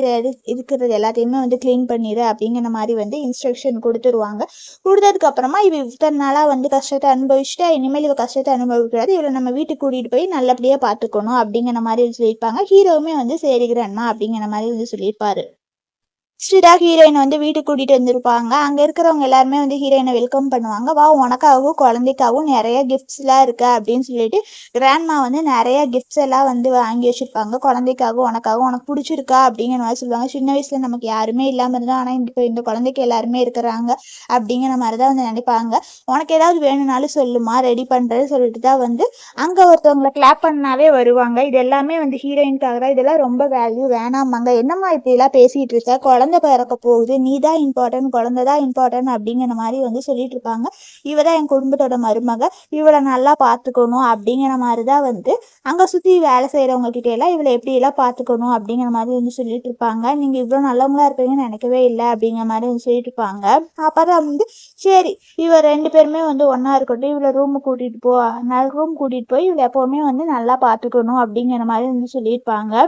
இருக்கிறது எல்லாத்தையுமே வந்து க்ளீன் பண்ணிடு அப்படிங்கிற மாதிரி வந்து இன்ஸ்ட்ரக்ஷன் கொடுத்துருவாங்க. கொடுத்ததுக்கு அப்புறமா இவ இத்தனை நாளாக வந்து கஷ்டத்தை அனுபவிச்சுட்டு இனிமேல் இவ கஷ்டத்தை அனுபவிக்கூடாது, இவளை நம்ம வீட்டுக்கு கூட்டிகிட்டு போய் நல்லபடியாக பார்த்துக்கணும் அப்படிங்கிற மாதிரி சொல்லியிருப்பாங்க. ஹீரோவுமே வந்து சரி கிராண்ட்மா அப்படிங்கிற மாதிரி வந்து சொல்லியிருப்பாரு. நெக்ஸ்ட்டாக ஹீரோயின் வந்து வீட்டுக்கு கூட்டிகிட்டு வந்திருப்பாங்க. அங்கே இருக்கிறவங்க எல்லாருமே வந்து ஹீரோயினை வெல்கம் பண்ணுவாங்க. வா, உனக்காகவும் குழந்தைக்காகவும் நிறைய கிஃப்ட்ஸ்லாம் இருக்கு அப்படின்னு சொல்லிட்டு கிராண்ட்மா வந்து நிறைய கிஃப்ட்ஸ் எல்லாம் வந்து வாங்கி வச்சுருப்பாங்க. குழந்தைக்காகவும் உனக்காகவும், உனக்கு பிடிச்சிருக்கா அப்படிங்கிற மாதிரி சொல்லுவாங்க. சின்ன வயசில் நமக்கு யாருமே இல்லாமல் இருந்தோம், ஆனால் இப்போ இந்த குழந்தைக்கு எல்லாருமே இருக்கிறாங்க அப்படிங்கிற மாதிரி தான் வந்து நினைப்பாங்க. உனக்கு ஏதாவது வேணும்னாலும் சொல்லுமா, ரெடி பண்ணுறது சொல்லிட்டு தான் வந்து அங்கே ஒருத்தவங்களை கிளாப் பண்ணாவே வருவாங்க. இது எல்லாமே வந்து ஹீரோயினுக்காக தான். இதெல்லாம் ரொம்ப வேல்யூ வேணாமாங்க, என்னம்மா இப்படிலாம் பேசிகிட்டு இருக்க, குழந்தை பிறக்க போகுது, நீ தான் இம்பார்ட்டன்ட், குழந்தை தான் இம்பார்ட்டன்ட் அப்படிங்கிற மாதிரி வந்து சொல்லிட்டு இருப்பாங்க. இவ தான் என் குடும்பத்தோட மருமக, இவளை நல்லா பார்த்துக்கணும் அப்படிங்கிற மாதிரி தான் வந்து அங்கே சுற்றி வேலை செய்கிறவங்க கிட்ட எல்லாம் இவளை எப்படியெல்லாம் பார்த்துக்கணும் அப்படிங்கிற மாதிரி வந்து சொல்லிட்டு இருப்பாங்க. நீங்கள் இவ்வளோ நல்லவங்களா இருப்பீங்கன்னு நினைக்கவே இல்லை அப்படிங்கிற மாதிரி வந்து சொல்லிட்டு இருப்பாங்க. அப்பதான் வந்து சரி இவ 2 பேருமே வந்து ஒன்றா இருக்கட்டும், இவளை ரூமுக்கு கூட்டிகிட்டு போ, ரூம் கூட்டிகிட்டு போய் இவளை எப்போவுமே வந்து நல்லா பார்த்துக்கணும் அப்படிங்கிற மாதிரி வந்து சொல்லியிருப்பாங்க.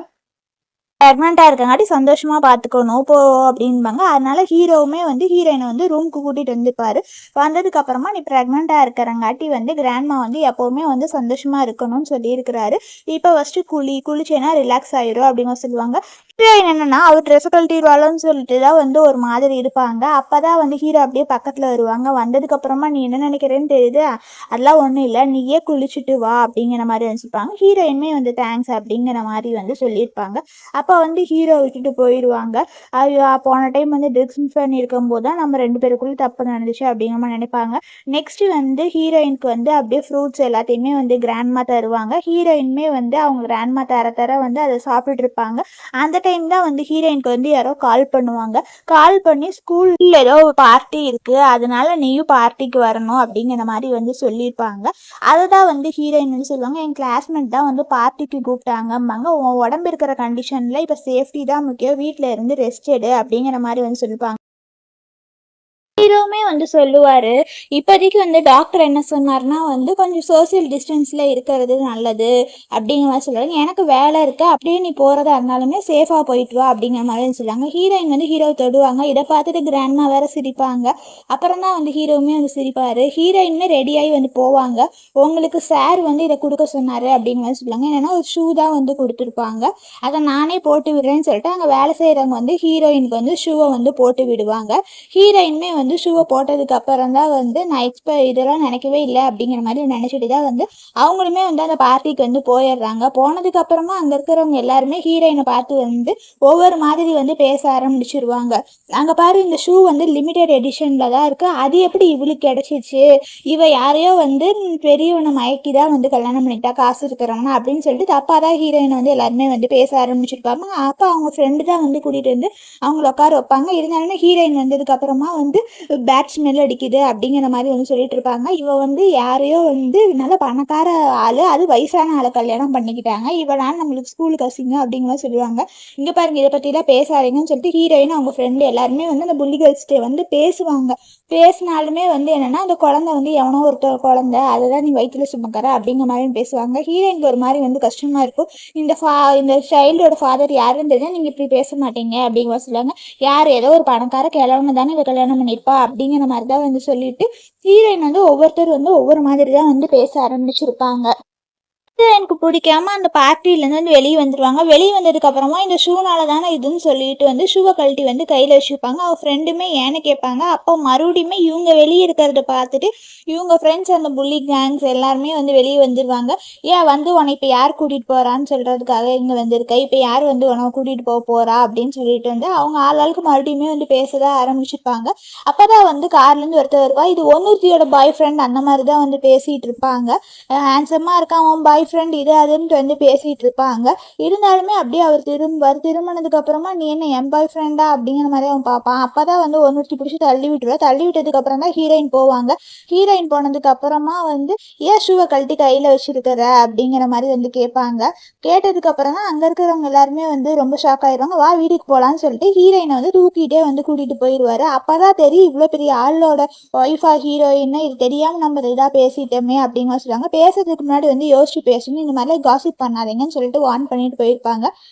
ப்ரெக்னெண்ட்டாக இருக்கங்காட்டி சந்தோஷமாக பார்த்துக்கணும் போ அப்படின்பாங்க. அதனால ஹீரோவுமே வந்து ஹீரோயினை வந்து ரூமுக்கு கூட்டிகிட்டு வந்துருப்பார். வந்ததுக்கப்புறமா நீ ப்ரெக்னெண்ட்டாக இருக்கிறங்காட்டி வந்து கிராண்ட்மா வந்து எப்போவுமே வந்து சந்தோஷமாக இருக்கணும்னு சொல்லியிருக்கிறாரு. இப்போ ஃபஸ்ட்டு குளிச்சேன்னா ரிலாக்ஸ் ஆயிரும் அப்படிங்க சொல்லுவாங்க. ஹீரோயின் என்னன்னா அவர் ட்ரெஸ் கழட்டிடுவாளோன்னு சொல்லிட்டு தான் வந்து ஒரு மாதிரி இருப்பாங்க. அப்போ தான் வந்து ஹீரோ அப்படியே பக்கத்தில் வருவாங்க. வந்ததுக்கப்புறமா நீ என்ன நினைக்கிறேன்னு தெரியுது, அதெல்லாம் ஒன்றும் இல்லை, நீயே குளிச்சுட்டு வா அப்படிங்கிற மாதிரி நினச்சிப்பாங்க. ஹீரோயினுமே வந்து தேங்க்ஸ் அப்படிங்கிற மாதிரி வந்து சொல்லியிருப்பாங்க. அப்போ வந்து ஹீரோ விட்டுட்டு போயிடுவாங்க. ஐயோ போன டைம் வந்து ட்ரிங்க்ஸ் பண்ணியிருக்கும் போது தான் நம்ம 2 பேருக்குள்ளே தப்பு நடந்துச்சு அப்படிங்கிற மாதிரி நினைப்பாங்க. நெக்ஸ்ட் வந்து ஹீரோயினுக்கு வந்து அப்படியே ஃப்ரூட்ஸ் எல்லாத்தையுமே வந்து கிராண்ட்மா தருவாங்க. ஹீரோயினுமே வந்து அவங்க கிராண்ட்மா தர வந்து அதை சாப்பிட்டுட்டு இருப்பாங்க. அந்த டைம் தான் வந்து ஹீரோயினுக்கு வந்து யாரோ கால் பண்ணுவாங்க. கால் பண்ணி ஸ்கூல்ல ஏதோ பார்ட்டி இருக்கு, அதனால நீயும் பார்ட்டிக்கு வரணும் அப்படிங்கிற மாதிரி வந்து சொல்லியிருப்பாங்க. அதை தான் வந்து ஹீரோயின் வந்து சொல்லுவாங்க, என் கிளாஸ்மேட் தான் வந்து பார்ட்டிக்கு கூப்பிட்டாங்கம்பாங்க. உன் உடம்பு இருக்கிற கண்டிஷனில் இப்போ சேஃப்டி தான் முக்கியம், வீட்டில் இருந்து ரெஸ்ட் எடு அப்படிங்கிற மாதிரி வந்து சொல்லியிருப்பாங்க. ஹீரோவுமே வந்து சொல்லுவார், இப்போதைக்கு வந்து டாக்டர் என்ன சொன்னார்னா வந்து கொஞ்சம் சோசியல் டிஸ்டன்ஸில் இருக்கிறது நல்லது அப்படிங்கிற மாதிரி சொல்லுவாங்க. எனக்கு வேலை இருக்குது, அப்படியே நீ போகிறதா இருந்தாலுமே சேஃபாக போயிட்டு வா அப்படிங்கிற மாதிரி சொல்லுவாங்க. ஹீரோயின் வந்து ஹீரோவை தொடுவாங்க. இதை பார்த்துட்டு கிராண்ட்மா வேறு சிரிப்பாங்க. அப்புறம் தான் வந்து ஹீரோவுமே வந்து சிரிப்பார். ஹீரோயினுமே ரெடியாகி வந்து போவாங்க. உங்களுக்கு சார் வந்து இதை கொடுக்க சொன்னார் அப்படிங்கிற மாதிரி சொல்லுவாங்க. என்னென்னா ஒரு ஷூ தான் வந்து கொடுத்துருப்பாங்க, அதை நானே போட்டு விடுறேன்னு சொல்லிட்டு அங்கே வேலை செய்கிறவங்க வந்து ஹீரோயினுக்கு வந்து ஷூவை வந்து போட்டு விடுவாங்க. ஹீரோயினுமே வந்து ஷூவை போட்டதுக்கு அப்புறம் தான் வந்து நான் இதெல்லாம் நினைக்கவே இல்லை அப்படிங்கிற மாதிரி நினச்சிட்டு தான் வந்து அவங்களுமே வந்து அந்த பார்ட்டிக்கு வந்து போயிடுறாங்க. போனதுக்கு அப்புறமா அங்கே இருக்கிறவங்க எல்லாருமே ஹீரோயினை பார்த்து வந்து ஒவ்வொரு மாதிரி வந்து பேச ஆரம்பிச்சிருவாங்க. அங்கே பாரு, இந்த ஷூ வந்து லிமிடெட் எடிஷனில் தான் இருக்குது, அது எப்படி இவளுக்கு கிடச்சிச்சு, இவ யாரையோ வந்து பெரியவனை மயக்கி தான் வந்து கல்யாணம் பண்ணிட்டா காசு இருக்கிறவங்க அப்படின்னு சொல்லிட்டு தப்பாக தான் ஹீரோயினை வந்து எல்லாருமே வந்து பேச ஆரம்பிச்சிருப்பாங்க. அப்போ அவங்க ஃப்ரெண்டு தான் வந்து கூட்டிகிட்டு வந்து அவங்கள உட்கார வைப்பாங்க. இருந்தாலுமே ஹீரோயின் வந்ததுக்கு அப்புறமா வந்து பேட் ஸ்மெல் அடிக்குது அப்படிங்கிற மாதிரி வந்து சொல்லிட்டு இருப்பாங்க. இவ வந்து யாரையோ வந்து நல்ல பணக்கார ஆளு, அது வயசான ஆளை கல்யாணம் பண்ணிக்கிட்டாங்க, இவனால நம்மளுக்கு ஸ்கூலுக்கு கசிங்க அப்படிங்கிற மாதிரி சொல்லுவாங்க. இங்கே பாருங்க, இதை பற்றிலாம் பேசாதீங்கன்னு சொல்லிட்டு ஹீரோயின் அவங்க ஃப்ரெண்டு எல்லாருமே வந்து அந்த புள்ளி கேர்ள்ஸ்கிட்ட வந்து பேசுவாங்க. பேசினாலுமே வந்து என்னன்னா அந்த குழந்தை வந்து எவனோ ஒருத்தர் குழந்தை, அதுதான் நீ வயிற்றுல சுமக்கிற அப்படிங்கிற மாதிரி பேசுவாங்க. ஹீரோயினுக்கு ஒரு மாதிரி வந்து கஷ்டமா இருக்கும். இந்த சைல்டோட ஃபாதர் யாருன்னு தெரிஞ்சா நீங்கள் இப்படி பேச மாட்டீங்க அப்படிங்கிற சொல்லுவாங்க. யார், ஏதோ ஒரு பணக்கார கிழவங்க தானே இதை கல்யாணம் பண்ணியிருப்பா அப்படிங்கிற மாதிரி தான் வந்து சொல்லிட்டு ஹீரோயின் வந்து ஒவ்வொருத்தர் வந்து ஒவ்வொரு மாதிரி தான் வந்து பேச ஆரம்பிச்சிருப்பாங்க. எனக்கு பிடிக்காம அந்த பார்ட்டிலேருந்து வந்து வெளியே வந்துடுவாங்க. வெளியே வந்ததுக்கப்புறமா இந்த ஷூனால தானே இதுன்னு சொல்லிட்டு வந்து ஷூவை கழட்டி வந்து கையில் வச்சுருப்பாங்க. அவள் ஃப்ரெண்டுமே ஏன்னு கேட்பாங்க. அப்போ மறுபடியுமே இவங்க வெளியே இருக்கிறத பார்த்துட்டு இவங்க ஃப்ரெண்ட்ஸ் அந்த புள்ளி கேங்ஸ் எல்லாருமே வந்து வெளியே வந்துடுவாங்க. ஏன் வந்து உன்னை இப்போ யார் கூட்டிகிட்டு போகிறான்னு சொல்கிறதுக்காக இங்கே வந்திருக்க, இப்போ யார் வந்து உன்னை கூட்டிகிட்டு போகிறா அப்படின்னு சொல்லிட்டு வந்து அவங்க ஆளாளுக்கு மறுபடியுமே வந்து பேசதான் ஆரம்பிச்சிருப்பாங்க. அப்போ தான் வந்து கார்லேருந்து ஒருத்தர் வருவா. இது ஒன்னொருத்தியோட பாய் ஃப்ரெண்ட் அந்த மாதிரி தான் வந்து பேசிகிட்டு இருப்பாங்க. ஹேண்ட்ஸமாக இருக்கான், உன் பாய் பாய் ஃப்ரெண்ட் இது அதுன்ட்டு வந்து பேசிகிட்டு இருப்பாங்க. இருந்தாலுமே அப்படியே அவர் திரும்பினதுக்கு அப்புறமா நீ என்ன என் பாய் ஃப்ரெண்டா அப்படிங்கிற மாதிரி அவன் பார்ப்பான். அப்போ தான் வந்து ஒன்றுத்தி பிடிச்சி தள்ளி விட்டுருவான். தள்ளி விட்டதுக்கு அப்புறம் தான் ஹீரோயின் போவாங்க. ஹீரோயின் போனதுக்கு அப்புறமா வந்து ஏன் ஷூவை கழட்டி கையில் வச்சிருக்கிற அப்படிங்கிற மாதிரி வந்து கேட்பாங்க. கேட்டதுக்கு அப்புறம் தான் அங்கே இருக்கிறவங்க எல்லாருமே வந்து ரொம்ப ஷாக் ஆயிடுவாங்க. வா வீட்டுக்கு போகலான்னு சொல்லிட்டு ஹீரோயினை வந்து தூக்கிட்டே வந்து கூட்டிகிட்டு போயிடுவார். அப்போ தான் தெரியும் இவ்வளோ பெரிய ஆளோட ஒய்ஃபா ஹீரோயின்னு இது தெரியாமல் நம்ம இதாக பேசிட்டோமே அப்படிங்கிற சொல்லுவாங்க. பேசுறதுக்கு முன்னாடி வந்து யோசிச்சு பேசணும், இந்த மாதிரிலாம் காசிப் பண்ணாதீங்கன்னு சொல்லிட்டு வார்ன் பண்ணிட்டு போயிருப்பாங்க.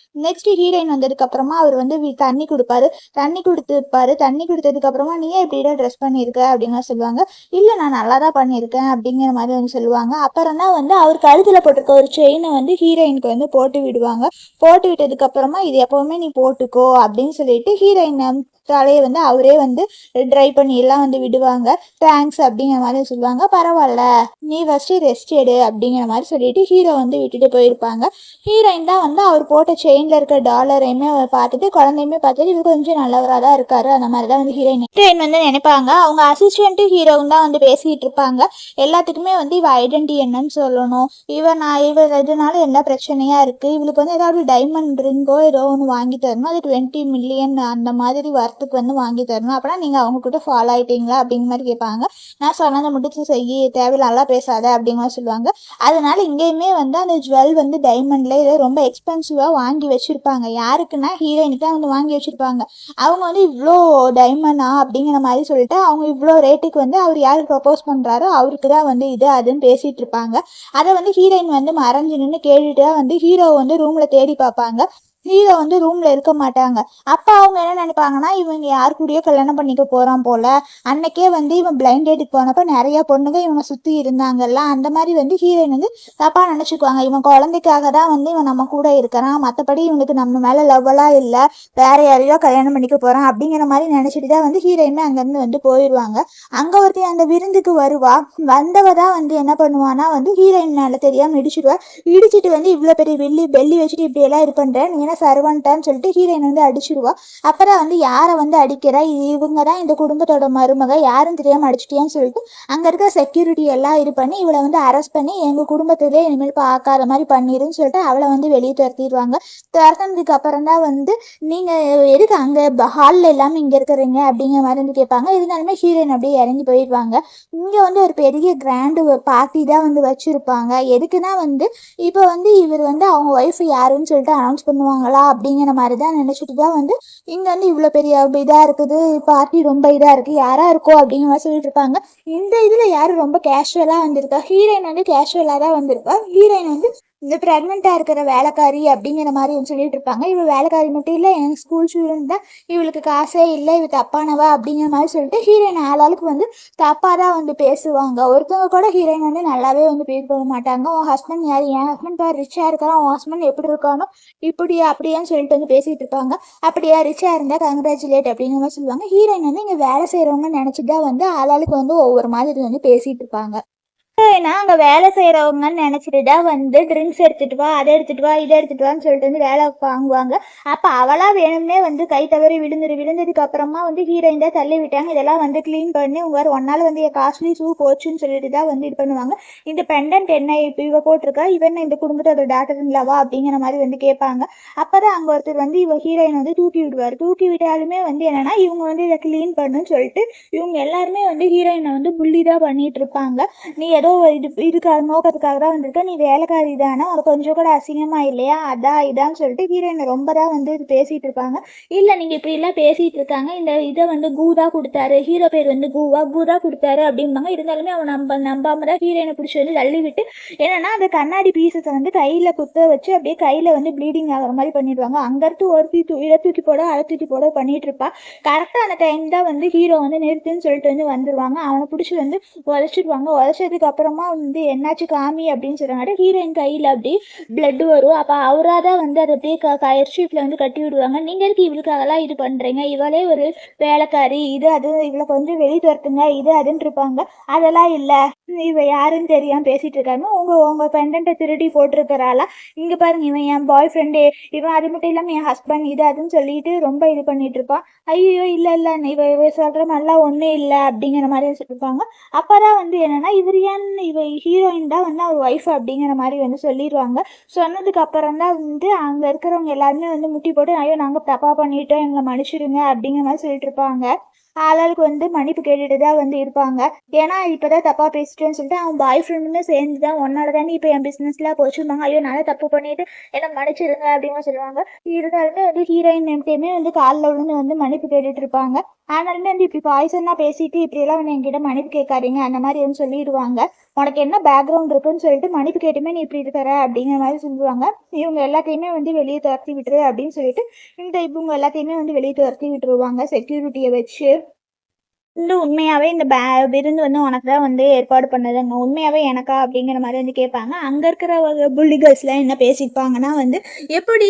நெக்ஸ்ட் ஹீரோயின் வந்ததுக்கு அப்புறமா அவர் வந்து தண்ணி கொடுப்பாரு. தண்ணி கொடுத்ததுக்கு அப்புறமா நீ இப்படிதான் ட்ரெஸ் பண்ணியிருக்க அப்படிங்கிற சொல்லுவாங்க. இல்லை நான் நல்லா தான் பண்ணியிருக்கேன் அப்படிங்கிற மாதிரி வந்து சொல்லுவாங்க. அப்புறம் தான் வந்து அவர் கழுத்தில் போட்டிருக்க ஒரு செயினை வந்து ஹீரோயினுக்கு வந்து போட்டு விடுவாங்க. போட்டு விட்டதுக்கு அப்புறமா இது எப்பவுமே நீ போட்டுக்கோ அப்படின்னு சொல்லிட்டு ஹீரோயின் தலையை வந்து அவரே வந்து ட்ரை பண்ணி எல்லாம் வந்து விடுவாங்க. தேங்க்ஸ் அப்படிங்கிற மாதிரி சொல்லுவாங்க. பரவாயில்ல நீ ஃபர்ஸ்ட் ரெஸ்ட் எடு அப்படிங்கிற மாதிரி சொல்லிட்டு ஹீரோ வந்து விட்டுட்டு போயிருப்பாங்க. ஹீரோயின் தான் வந்து அவர் போட்ட செயின்ல இருக்க டாலரையுமே பார்த்துட்டு குழந்தையுமே பார்த்துட்டு இது கொஞ்சம் நல்லவராக தான் இருக்காரு அந்த மாதிரி தான் வந்து ஹீரோயின் வந்து நினைப்பாங்க. அவங்க அசிஸ்டன்ட்டு ஹீரோவும் தான் வந்து பேசிக்கிட்டு இருப்பாங்க. எல்லாத்துக்குமே வந்து இவ ஐடென்டி என்னன்னு சொல்லணும், இவர் இதனால என்ன பிரச்சனையா இருக்கு, இவளுக்கு வந்து ஏதாவது டைமண்ட் ரிங்கோ ஏதோ ஒன்று வாங்கி தரணும், அது 20 மில்லியன் அந்த மாதிரி வரத்துக்கு வந்து வாங்கி தரணும், அப்படின்னா நீங்கள் அவங்க கிட்ட ஃபாலோ ஆகிட்டீங்களா அப்படிங்கிற மாதிரி கேட்பாங்க. நான் சொன்னதை முடிச்சு செய்ய தேவையில்லாம் பேசாத அப்படிங்கிற மாதிரி சொல்லுவாங்க. அதனால இங்கேயுமே வந்து அந்த ஜுவல் வந்து டைமண்ட்ல இதை ரொம்ப எக்ஸ்பென்சிவாக வாங்கி வச்சுருப்பாங்க. யாருக்குன்னா ஹீரோயினுக்கு தான் வந்து வாங்கி வச்சுருப்பாங்க. அவங்க வந்து இவ்வளோ டைமண்டா அப்படிங்கிற மாதிரி சொல்லிட்டு அவங்க இவ்வளோ ரேட்டுக்கு வந்து அவர் யார் ப்ரப்போஸ் பண்ணுறாரோ அவருக்கு தான் வந்து இது அதுன்னு பேசிகிட்டு இருப்பாங்க. அதை வந்து ஹீரோயின் வந்து மறைஞ்சு நின்று கேட்டுட்டு தான் வந்து ஹீரோ வந்து ரூமில் தேடி பார்ப்பாங்க. ஹீரோ வந்து ரூமில் இருக்க மாட்டாங்க. அப்போ அவங்க என்ன நினைப்பாங்கன்னா இவங்க யார் கூடயோ கல்யாணம் பண்ணிக்க போகிறான் போல். அன்னைக்கே வந்து இவன் பிளைண்ட் டேட்டுக்கு போனப்போ நிறையா பொண்ணுங்க இவனை சுற்றி இருந்தாங்கல்ல, அந்த மாதிரி வந்து ஹீரோயின் வந்து தப்பாக நினச்சிக்குவாங்க. இவன் குழந்தைக்காக தான் வந்து இவன் நம்ம கூட இருக்கிறான், மற்றபடி இவனுக்கு நம்ம மேலே லவ்வெல்லாம் இல்லை, வேற யாரையோ கல்யாணம் பண்ணிக்க போகிறான் அப்படிங்கிற மாதிரி நினச்சிட்டு தான் வந்து ஹீரோயினுமே அங்கேருந்து வந்து போயிடுவாங்க. அங்கே ஒருத்தி அந்த விருந்துக்கு வருவா. வந்தவ தான் வந்து என்ன பண்ணுவான்னா வந்து ஹீரோயின் மேலே தெரியாமல் இடிச்சிட்டு வந்து இவ்வளோ பெரிய பெல்லி வச்சுட்டு இப்படியெல்லாம் இது பண்ணுறேன் நீ சர்வன்ட்டான்னு சொல்லிட்டு ஹீரோயின் வந்து அடிச்சிடுவா. அப்புறம் வந்து யாரை வந்து அடிக்கிறா, இவங்க தான் இந்த குடும்பத்தோட மருமக, யாரும் தெரியாமல் அடிச்சிட்டியான்னு சொல்லிட்டு அங்கே இருக்க செக்யூரிட்டி எல்லாம் இது பண்ணி இவளை வந்து அரெஸ்ட் பண்ணி எங்கள் குடும்பத்திலே இனிமேல் பார்க்காத மாதிரி பண்ணிடுன்னு சொல்லிட்டு அவளை வந்து வெளியே துரத்திடுவாங்க. துரத்தினதுக்கு அப்புறம் தான் வந்து நீங்கள் எதுக்கு அங்கே ஹாலில் இல்லாமல் இங்கே இருக்கிறீங்க அப்படிங்கிற மாதிரி வந்து கேட்பாங்க. இருந்தாலுமே ஹீரோயின் அப்படியே இறங்கி போயிடுவாங்க. இங்கே வந்து ஒரு பெரிய கிராண்டு பார்ட்டி தான் வந்து வச்சுருப்பாங்க. எதுக்குன்னா வந்து இப்போ வந்து இவர் வந்து அவங்க ஒய்ஃப் யாருன்னு சொல்லிட்டு அனௌன்ஸ் பண்ணுவாங்களா அப்படிங்கிற மாதிரி தான் நினச்சிட்டு தான் வந்து இங்கே வந்து இவ்வளோ பெரிய இதாக இருக்குது, பார்ட்டி ரொம்ப இதாக இருக்குது, யாராக இருக்கோ அப்படிங்கிற மாதிரி சொல்லிட்டு இருப்பாங்க. இந்த இதில் யார் ரொம்ப கேஷுவலாக வந்திருக்கா, ஹீரோயின் வந்து கேஷுவலாக தான் வந்திருக்கா. ஹீரோயின் வந்து இந்த ப்ரெக்னெண்ட்டாக இருக்கிற வேலைக்காரி அப்படிங்கிற மாதிரி சொல்லிட்டு இருப்பாங்க. இவள் வேலைக்காரி மட்டும் இல்லை, என் ஸ்கூல் ஸ்டூடெண்ட் தான், இவளுக்கு காசே இல்லை, இவள் தப்பானவா அப்படிங்கிற மாதிரி சொல்லிட்டு ஹீரோயின் ஆளாளுக்கு வந்து தப்பாக தான் வந்து பேசுவாங்க. ஒருத்தவங்க கூட ஹீரோயின் வந்து நல்லாவே வந்து பேச மாட்டாங்க. உன் ஹஸ்பண்ட் யார், என் ஹஸ்பண்ட் பார் ரிச்சாக இருக்கான், உன் ஹஸ்பண்ட் எப்படி இருக்கானோ இப்படியா அப்படியான்னு சொல்லிட்டு வந்து பேசிகிட்டு இருப்பாங்க. அப்படியா ரிச்சாக இருந்தால் கங்க்ராச்சுலேட் அப்படிங்கிற மாதிரி சொல்லுவாங்க. ஹீரோயின் வந்து இங்கே வேலை செய்கிறவங்க நினச்சிட்டு தான் வந்து ஆளாளுக்கு வந்து ஒவ்வொரு மாதிரி வந்து பேசிகிட்டு இருப்பாங்க. ஏன்னா அங்கே வேலை செய்கிறவங்கன்னு நினச்சிட்டு தான் வந்து ட்ரிங்க்ஸ் எடுத்துகிட்டு வா, அதை எடுத்துகிட்டு வா, இதை எடுத்துகிட்டு வான்னு சொல்லிட்டு வந்து வேலை வாங்குவாங்க. அப்போ அவளாக வேணும்னே வந்து கை தவறி விழுந்ததுக்கு அப்புறமா வந்து ஹீரோயின் தான் தள்ளி விட்டாங்க. இதெல்லாம் வந்து க்ளீன் பண்ணி உங்கள் ஒன்றால் வந்து என் காஸ்ட்லி ஷூ போச்சுன்னு சொல்லிட்டு தான் வந்து இது பண்ணுவாங்க. இந்த பெண்டன்ட் என்ன இப்போ இவ போட்டிருக்கா, இவன் இந்த குடும்பத்தோட டாக்டர் இல்லவா அப்படிங்கிற மாதிரி வந்து கேட்பாங்க. அப்போ தான் அங்கே ஒருத்தர் வந்து இவ ஹீரோயின் வந்து தூக்கி விடுவார். தூக்கி விட்டாலுமே வந்து என்னென்னா இவங்க வந்து இதை க்ளீன் பண்ணுன்னு சொல்லிட்டு இவங்க எல்லாருமே வந்து ஹீரோயினை வந்து புள்ளி தான் பண்ணிகிட்டு இருப்பாங்க. நீ ஏதோ இதுக்காக நோக்கத்துக்காக தான் வந்திருக்க, நீ வேலைக்காரி தானே, உனக்கு கொஞ்சம் கூட அசிங்கமாக இல்லையா, அதான் இதான்னு சொல்லிட்டு ஹீரோயினை ரொம்ப தான் வந்து இது பேசிகிட்டு இருப்பாங்க. இல்லை நீங்கள் இப்படிலாம் பேசிகிட்டு இருக்காங்க, இந்த இதை வந்து கூதா கொடுத்தாரு, ஹீரோ பேர் வந்து கூதா கொடுத்தாரு அப்படிம்பாங்க. இருந்தாலுமே அவன் நம்பாம தான் ஹீரோயினை பிடிச்சி வந்து தள்ளி விட்டு என்னன்னா அந்த கண்ணாடி பீசஸை வந்து கையில் குத்த வச்சு அப்படியே கையில் வந்து ப்ளீடிங் ஆகிற மாதிரி பண்ணிடுவாங்க. அங்கேருந்து ஒரு இதை தூக்கி போட அதை தூக்கி போட பண்ணிட்டு இருப்பா. கரெக்டாக அந்த டைம் தான் வந்து ஹீரோ வந்து நிறுத்துன்னு சொல்லிட்டு வந்து வந்துடுவாங்க. அவனை பிடிச்சி வந்து உதச்சிடுவாங்க. உதச்சதுக்கு அப்புறமா வந்து என்னாச்சு காமி அப்படின்னு சொல்கிறாங்க. ஹீரோயின் கையில் அப்படி பிளட் வரும். அப்போ அவராக தான் வந்து அதை அப்படியே கயர்ஷீட்டில் வந்து கட்டி விடுவாங்க. நீங்கள் இருக்கு இவளுக்காகலாம் இது பண்ணுறீங்க, இவளே ஒரு வேலைக்காரி, இது அது இவளை கொஞ்சம் வெளியே துரத்துங்க, இது அதுன்னு இருப்பாங்க. அதெல்லாம் இல்லை, இவ யாருன்னு தெரியாம பேசிட்டு இருக்காங்க. உங்க உங்க பெண்டன்ட்ட திருடி போட்டிருக்கிறாளா? இங்க பாருங்க இவன் என் பாய் ஃப்ரெண்டு. இவன் அது மட்டும் இல்லாம என் ஹஸ்பண்ட் இது அதுன்னு சொல்லிட்டு ரொம்ப இது பண்ணிட்டு இருப்பான். ஐயோ இல்ல இல்ல இவ இவ சொல்ற மாதிரிலாம் ஒண்ணும் இல்ல அப்படிங்கிற மாதிரி சொல்லிருப்பாங்க. அப்பதான் வந்து என்னன்னா இவர் ஏன் இவ ஹீரோயின் தான் வந்து அவர் ஒய்ஃப் அப்படிங்கிற மாதிரி வந்து சொல்லிடுவாங்க. சொன்னதுக்கு அப்புறம் தான் வந்து அங்க இருக்கிறவங்க எல்லாருமே வந்து முட்டி போட்டு ஐயோ நாங்க தப்பா பண்ணிட்டோம் எங்களை மன்னிச்சிடுங்க அப்படிங்கிற மாதிரி சொல்லிட்டு இருப்பாங்க. ஆளாளுக்கு வந்து மன்னிப்பு கேட்டுட்டு தான் வந்து இருப்பாங்க. ஏன்னா இப்பதான் தப்பா பேசிட்டேன்னு சொல்லிட்டு அவன் பாய் ஃப்ரெண்டுமே சேர்ந்து தான் உன்னால தானே இப்போ என் பிசினஸ்லாம் போச்சுருந்தாங்க. ஐயோ நான் தப்பு பண்ணிட்டு என்ன மன்னிச்சிடுங்க அப்படின்னு சொல்லுவாங்க. இருந்தாலுமே வந்து ஹீரோயின் எப்பயுமே வந்து காலில் விழுந்து வந்து மன்னிப்பு கேட்டுட்டு இருப்பாங்க. ஆனாலுமே வந்து இப்படி பாய்சன்னா பேசிட்டு இப்படியெல்லாம் வந்து என்கிட்ட மன்னிப்பு கேட்காதீங்க அந்த மாதிரி வந்து சொல்லிடுவாங்க. உனக்கு என்ன பேக்ரவுண்ட் இருக்குன்னு சொல்லிட்டு மன்னிப்பு கேட்டுமே நீ இப்படி இருக்கிற அப்படிங்கிற மாதிரி சொல்லுவாங்க. இவங்க எல்லாத்தையுமே வந்து வெளியே துரத்தி விட்டுரு அப்படின்னு சொல்லிட்டு இவங்க எல்லாத்தையுமே வந்து வெளியே துரத்தி விட்டுருவாங்க செக்யூரிட்டியை வச்சு. வந்து உண்மையாவே இந்த விருந்து வந்து உனக்கு தான் வந்து ஏற்பாடு பண்ணதுங்க. உண்மையாவே எனக்கா? அப்படிங்கிற மாதிரி வந்து கேட்பாங்க. அங்க இருக்கிற புல்லிகர்ஸ்லாம் என்ன பேசிப்பாங்கன்னா வந்து எப்படி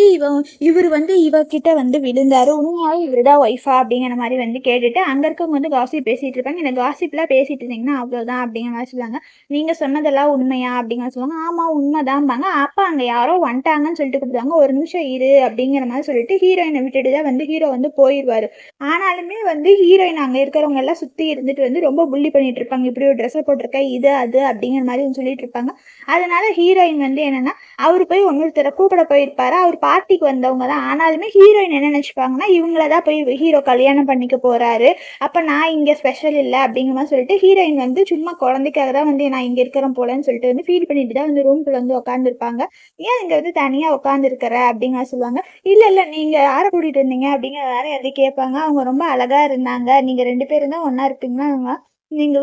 இவர் வந்து இவகிட்ட வந்து விழுந்தாரு, உண்மையாவே இவர் தான் ஒய்ஃபா அப்படிங்கிற மாதிரி வந்து கேட்டுட்டு அங்க இருக்கவங்க வந்து காசிப் பேசிட்டு இருப்பாங்க. இந்த காசிப்லாம் பேசிட்டு இருந்தீங்கன்னா அவ்வளவுதான் அப்படிங்கிற மாதிரி சொல்லுவாங்க. நீங்க சொன்னதெல்லாம் உண்மையா அப்படிங்கிற சொல்லுவாங்க. ஆமா உண்மைதான்பாங்க. அப்ப அங்க யாரோ வந்துட்டாங்கன்னு சொல்லிட்டு கூப்பிடுவாங்க. ஒரு நிமிஷம் இரு அப்படிங்கிற மாதிரி சொல்லிட்டு ஹீரோயினை விட்டுட்டு தான் வந்து ஹீரோ வந்து போயிடுவாரு. ஆனாலுமே வந்து ஹீரோயின் அங்க இருக்கிறவங்க எல்லாம் சுத்தி இருந்துட்டு வந்து ரொம்ப புள்ளி பண்ணிட்டு இருப்பாங்க. இப்படி ஒரு ட்ரெஸ்ஸை போட்டிருக்க இது அது அப்படிங்கிற மாதிரி சொல்லிட்டு இருப்பாங்க. அதனால ஹீரோயின் வந்து என்னன்னா அவரு போய் இன்னொருத்தரை கூப்பிட போயிருப்பாரு. அவர் பார்ட்டிக்கு வந்தவங்க தான். ஆனாலுமே ஹீரோயின் என்ன நினைச்சுப்பாங்கன்னா இவங்களதான் போய் ஹீரோ கல்யாணம் பண்ணிக்க போறாரு. அப்ப நான் இங்க ஸ்பெஷல் இல்லை அப்படிங்கிற மாதிரி சொல்லிட்டு ஹீரோயின் வந்து சும்மா குழந்தைக்காக தான் வந்து நான் இங்க இருக்கிறேன் போலன்னு சொல்லிட்டு வந்து ஃபீல் பண்ணிட்டு தான் வந்து ரூம்குள்ள வந்து உட்காந்துருப்பாங்க. ஏன் இங்க வந்து தனியா உட்காந்து இருக்கிற அப்படிங்கிற சொல்லுவாங்க. இல்ல இல்ல நீங்க யாரை கூட்டிட்டு இருந்தீங்க அப்படிங்கிற வேற எது கேட்பாங்க. அவங்க ரொம்ப அழகா இருந்தாங்க. நீங்க 2 பேரும் தான் ஒண்ணா இருப்பீங்கன்னா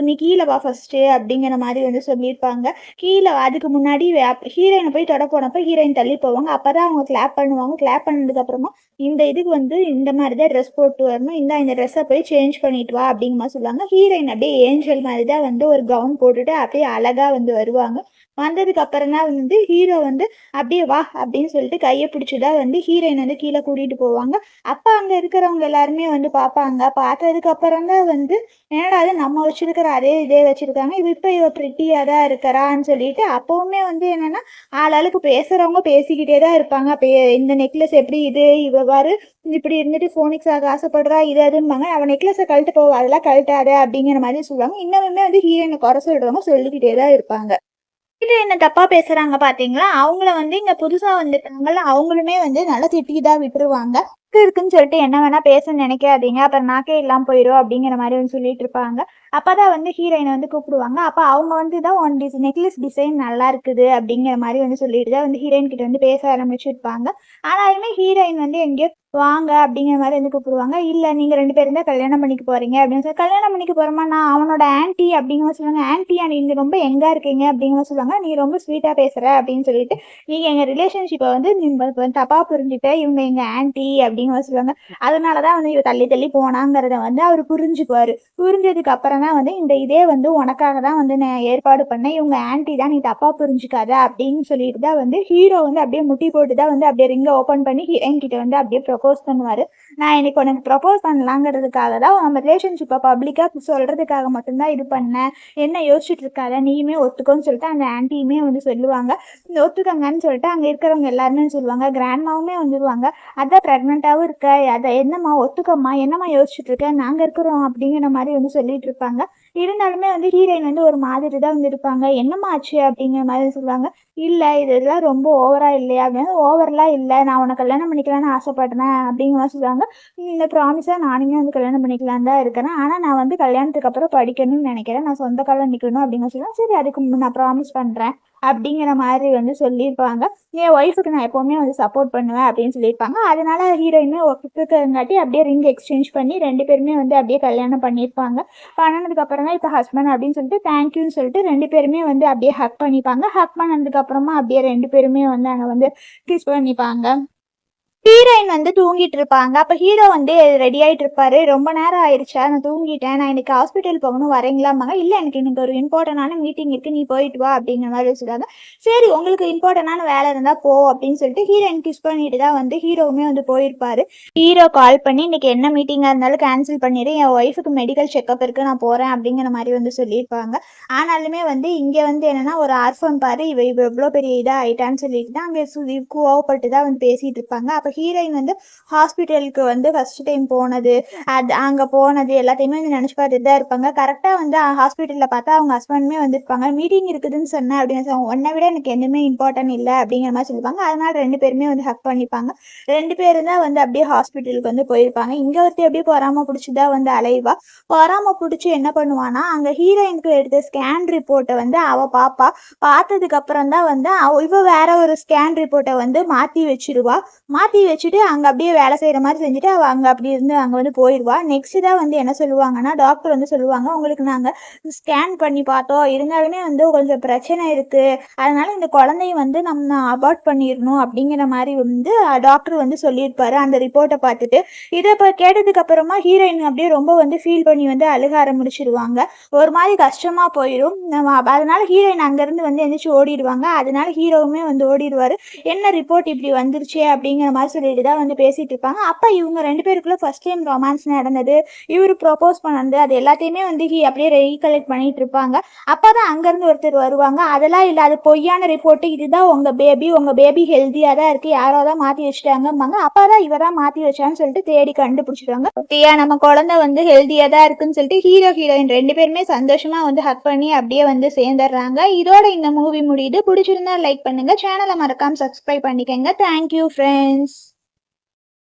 நீ கீழே வா ஃபர்ஸ்ட்டு அப்படிங்கிற மாதிரி வந்து சொல்லியிருப்பாங்க. கீழே அதுக்கு முன்னாடி ஹீரோயினை போய் தொட போனப்போ ஹீரோயின் தள்ளி போவாங்க. அப்பதான் அவங்க கிளாப் பண்ணுவாங்க. கிளாப் பண்ணதுக்கு அப்புறமா இந்த இதுக்கு வந்து இந்த மாதிரி தான் ட்ரெஸ் போட்டு வரணும். இந்த ட்ரெஸ்ஸை போய் சேஞ்ச் பண்ணிட்டு வா அப்படிங்கிற மாதிரி சொல்லுவாங்க. ஹீரோயின் அப்படியே ஏஞ்சல் மாதிரி தான் வந்து ஒரு கவுன் போட்டுட்டு அப்படியே அழகா வந்து வருவாங்க. வந்ததுக்கு அப்புறம் தான் வந்து ஹீரோ வந்து அப்படியே வா அப்படின்னு சொல்லிட்டு கையை பிடிச்சிதான் வந்து ஹீரோயின் வந்து கீழே கூட்டிட்டு போவாங்க. அப்ப அங்க இருக்கிறவங்க எல்லாருமே வந்து பார்ப்பாங்க. பார்த்ததுக்கு அப்புறம் தான் வந்து என்னடா அது நம்ம வச்சிருக்கிற அதே இதே வச்சிருக்காங்க. இவ பிரிட்டியா தான் இருக்கிறான்னு சொல்லிட்டு அப்பவுமே வந்து என்னன்னா ஆளாளுக்கு பேசுறவங்க பேசிக்கிட்டே தான் இருப்பாங்க. இந்த நெக்லஸ் எப்படி இது இவ பாரு இப்படி இருந்துட்டு போனிக்ஸ் ஆக ஆசைப்படுறா இது அதும்பாங்க. அவன் நெக்லஸை கழட்டு போவா அதெல்லாம் கழட்டாத அப்படிங்கிற மாதிரி சொல்லுவாங்க. இன்னுமே வந்து ஹீரோயினை குறை சொல்றவங்க சொல்லிக்கிட்டே தான் இருப்பாங்க. இது என்ன தப்பா பேசுறாங்க பாத்தீங்களா? அவங்கள வந்து இங்க புதுசா வந்துட்டாங்கல்ல, அவங்களுமே வந்து நல்லா திட்டி தான் விட்டுருவாங்க. இருக்குன்னு சொல்லிட்டு என்ன வேணா பேச நினைக்காதீங்க. அப்புறம் நாக்கே இல்லாம போயிரும் அப்படிங்கிற மாதிரி வந்து சொல்லிட்டு இருப்பாங்க. அப்பதான் வந்து ஹீரோயினை வந்து கூப்பிடுவாங்க. அப்ப அவங்க வந்து தான் உன் நெக்லஸ் டிசைன் நல்லா இருக்குது அப்படிங்கிற மாதிரி வந்து சொல்லிட்டு தான் வந்து ஹீரோயின் கிட்ட வந்து பேச ஆரம்பிச்சிருப்பாங்க. ஆனாலுமே ஹீரோயின் வந்து எங்கேயோ வாங்க அப்படிங்கிற மாதிரி வந்து கூப்பிடுவாங்க. இல்ல நீங்க 2 பேரும் தான் கல்யாணம் பண்ணிக்க போறீங்க அப்படின்னு சொல்லி கல்யாணம் பண்ணிக்க போறோமா நான் அவனோட ஆன்ட்டி அப்படிங்கிற சொல்லுவாங்க. ஆன்ட்டியா நீங்க ரொம்ப எங்கா இருக்கீங்க அப்படிங்கிற சொல்லுவாங்க. நீ ரொம்ப ஸ்வீட்டா பேசுற அப்படின்னு சொல்லிட்டு நீங்க எங்க ரிலேஷன்ஷிப்பை வந்து நீங்க தப்பா புரிஞ்சுட்ட இவங்க எங்க ஆன்ட்டி அப்படிங்கிற சொல்லுவாங்க. அதனாலதான் வந்து இவ தள்ளி தள்ளி போனாங்கிறத வந்து அவர் புரிஞ்சுக்குவாரு. புரிஞ்சதுக்கு அப்புறம் தான் வந்து இந்த இதே வந்து உனக்காக தான் வந்து நான் ஏற்பாடு பண்ணேன். இவங்க ஆன்ட்டி தான் நீ தப்பா புரிஞ்சுக்காத அப்படின்னு சொல்லிட்டு தான் வந்து ஹீரோ வந்து அப்படியே முட்டி போட்டு தான் வந்து அப்படியே ரிங்கை ஓப்பன் பண்ணி ஹீரோயின் கிட்ட வந்து அப்படியே ப்ரப்போஸ் பண்ணுவாரு. நான் இன்னைக்கு உனக்கு ப்ரப்போஸ் பண்ணலாங்கிறதுக்காக தான் நம்ம ரிலேஷன்ஷிப்பை பப்ளிக்கா சொல்றதுக்காக மட்டும்தான் இது பண்ணேன். என்ன யோசிச்சுட்டு இருக்காத நீயுமே ஒத்துக்கோன்னு சொல்லிட்டு அந்த ஆன்ட்டியுமே வந்து சொல்லுவாங்க. ஒத்துக்கங்கன்னு சொல்லிட்டு அங்க இருக்கிறவங்க எல்லாருமே சொல்லுவாங்க. கிராண்ட்மாவுமே வந்துருவாங்க. அதான் ப்ரெக்னெண்ட்டாகவும் இருக்க அதை என்னம்மா ஒத்துக்கம்மா என்னம்மா யோசிச்சுட்டு இருக்க நாங்க இருக்கிறோம் அப்படிங்கிற மாதிரி வந்து சொல்லிட்டு இருப்பாங்க. இருந்தாலுமே வந்து ஹீரோயின் வந்து ஒரு மாதிரி தான் வந்து இருப்பாங்க. என்னம்மா ஆச்சு அப்படிங்கிற மாதிரி சொல்லுவாங்க. இல்ல இதெல்லாம் ரொம்ப ஓவரா இல்லையா அப்படின்னு. ஓவர்லாம் இல்லை நான் உனக்கு கல்யாணம் பண்ணிக்கலாம்னு ஆசைப்படுறேன் அப்படிங்கிற மாதிரி சொல்லுவாங்க. இந்த ப்ராமிஸா நானுமே வந்து கல்யாணம் பண்ணிக்கலாம் தான் இருக்கிறேன். ஆனா நான் வந்து கல்யாணத்துக்கு அப்புறம் படிக்கணும்னு நினைக்கிறேன். நான் சொந்த காலம் நிக்கணும் அப்படின்னு சொல்லுவேன். சரி அதுக்கு நான் ப்ராமிஸ் பண்றேன் அப்படிங்கிற மாதிரி வந்து சொல்லியிருப்பாங்க. என் ஒய்ஃபுக்கு நான் எப்போவுமே வந்து சப்போர்ட் பண்ணுவேன் அப்படின்னு சொல்லியிருப்பாங்க. அதனால ஹீரோயினுமே ஒத்துக்கிறங்காட்டி அப்படியே ரிங் எக்ஸ்சேஞ்ச் பண்ணி 2 பேருமே வந்து அப்படியே கல்யாணம் பண்ணியிருப்பாங்க. பண்ணதுக்கு அப்புறம் தான் இப்போ ஹஸ்பண்ட் அப்படின்னு சொல்லிட்டு தேங்க்யூன்னு சொல்லிட்டு 2 பேருமே வந்து அப்படியே ஹக் பண்ணிப்பாங்க. ஹக் பண்ணதுக்கு அப்புறமா அப்படியே 2 பேருமே வந்து அங்கே வந்து கிஸ் பண்ணிப்பாங்க. ஹீரோயின் வந்து தூங்கிட்டு இருப்பாங்க. அப்ப ஹீரோ வந்து ரெடி ஆயிட்டு இருப்பாரு. "ரொம்ப நேரம் ஆயிருச்சா? நான் தூங்கிட்டேன். நான் இன்னைக்கு ஹாஸ்பிட்டல் போகணும் வரீங்களாம்பாங்க." "இல்ல எனக்கு இன்னைக்கு ஒரு இம்பார்ட்டன்டான மீட்டிங் இருக்கு. நீ போயிட்டு வா" அப்படிங்கிற மாரி சொல்லுவாங்க. "சரி உங்களுக்கு இம்பார்ட்டன்டான வேலை இருந்தா போ" அப்படின்னு சொல்லிட்டு ஹீரோயின் கிஸ் பண்ணிட்டு தான் வந்து ஹீரோவுமே வந்து போயிருப்பாரு. ஹீரோ கால் பண்ணி, "இன்னைக்கு என்ன மீட்டிங்கா இருந்தாலும் கேன்சல் பண்ணிடு. என் ஒய்ஃப்க்கு மெடிக்கல் செக்கப் இருக்கு. நான் போறேன்" அப்படிங்கிற மாரி வந்து சொல்லியிருப்பாங்க. ஆனாலுமே வந்து இங்க வந்து என்னன்னா, ஒரு ஆர்ஃபன் பாரு இவ இவ எவ்வளோ பெரிய இதா ஆயிட்டான்னு சொல்லிட்டு தான் அங்க கோவப்பட்டு தான் வந்து பேசிட்டு இருப்பாங்க. அப்ப ஹீரோயின் வந்து ஹாஸ்பிட்டலுக்கு வந்து ஃபர்ஸ்ட் டைம் போனது, அது அங்க போனது எல்லாத்தையுமே வந்து நினைச்சு பார்த்துட்டு தான் இருப்பாங்க. கரெக்டா வந்து ஹாஸ்பிட்டல்ல பார்த்தா அவங்க ஹஸ்பண்டுமே வந்திருப்பாங்க. மீட்டிங் இருக்குதுன்னு சொன்னேன் அப்படின்னு சொல்லுவாங்க. உன்னை விட எனக்கு எதுவுமே இம்பார்ட்டன்ட் இல்ல அப்படிங்கிற மாதிரி சொல்லிருப்பாங்க. அதனால 2 பேருமே வந்து ஹக் பண்ணிப்பாங்க. 2 பேரும் தான் வந்து அப்படியே ஹாஸ்பிட்டலுக்கு வந்து போயிருப்பாங்க. இங்க ஒருத்தி அப்படியே பொறாம புடிச்சு தான் வந்து அலைவா. பொறாம புடிச்சு என்ன பண்ணுவான்னா, அங்க ஹீரோயினுக்கு எடுத்த ஸ்கேன் ரிப்போர்ட்ட வந்து அவ பாப்பா. பார்த்ததுக்கு அப்புறம் தான் வந்து இவ வேற ஒரு ஸ்கேன் ரிப்போர்ட்ட வந்து மாத்தி வச்சிருவா. மாத்தி வச்சுட்டு அங்க அப்படியே வேலை செய்யற மாதிரி செஞ்சுட்டு அவ அங்க அப்படி இருந்து அங்க வந்து போயிருவா. நெக்ஸ்ட் தான் வந்து என்ன சொல்லுவாங்கன்னா, டாக்டர் வந்து சொல்லுவாங்க, "உங்களுக்கு நாங்க ஸ்கேன் பண்ணி பார்த்தோம். இருந்தாலுமே வந்து கொஞ்சம் பிரச்சனை இருக்கு. அதனால இந்த குழந்தைய வந்து நம்ம அபார்ட் பண்ணிடணும்" அப்படிங்கிற மாதிரி வந்து டாக்டர் வந்து சொல்லியிருப்பாரு அந்த ரிப்போர்ட்டை பார்த்துட்டு. இதை இப்போ கேட்டதுக்கு அப்புறமா ஹீரோயின் அப்படியே ரொம்ப வந்து ஃபீல் பண்ணி வந்து அழுக ஆரம்பிச்சிருவாங்க. ஒரு மாதிரி கஷ்டமா போயிடும். அதனால ஹீரோயின் அங்கேருந்து வந்து எந்திரிச்சு ஓடிடுவாங்க. அதனால ஹீரோவுமே வந்து ஓடிடுவாரு. "என்ன ரிப்போர்ட் இப்படி வந்துருச்சே" அப்படிங்கிற மாதிரி சொல்லிட்டு தான் வந்து பேசிட்டு இருப்பாங்க. அப்போ இவங்க 2 பேருக்குள்ள ஃபர்ஸ்ட் டைம் ரொமான்ஸ் நடந்தது, இவர் ப்ரொபோஸ் பண்ணது, அது எல்லாத்தையுமே வந்து அப்படியே ரீகலெக்ட் பண்ணிட்டு இருப்பாங்க. அப்பதான் அங்கேருந்து ஒருத்தர் வருவாங்க. "அதெல்லாம் இல்லை, அது பொய்யான ரிப்போர்ட். இதுதான் உங்க பேபி ஹெல்த்தியாக தான் இருக்கு. யாரோ தான் மாற்றி வச்சுட்டாங்கம்பாங்க. அப்பதான் இவ தான் மாற்றி வச்சான்னு சொல்லிட்டு தேடி கண்டுபிடிச்சிருவாங்க. ஓகேயா, நம்ம குழந்தை வந்து ஹெல்த்தியாக தான் இருக்குன்னு சொல்லிட்டு ஹீரோயின் 2 பேருமே சந்தோஷமா வந்து ஹக் பண்ணி அப்படியே வந்து சேர்ந்துடுறாங்க. இதோட இந்த மூவி முடியுது. பிடிச்சிருந்தா லைக் பண்ணுங்க. சேனலை மறக்காம சப்ஸ்கிரைப் பண்ணிக்கங்க. Thank you friends.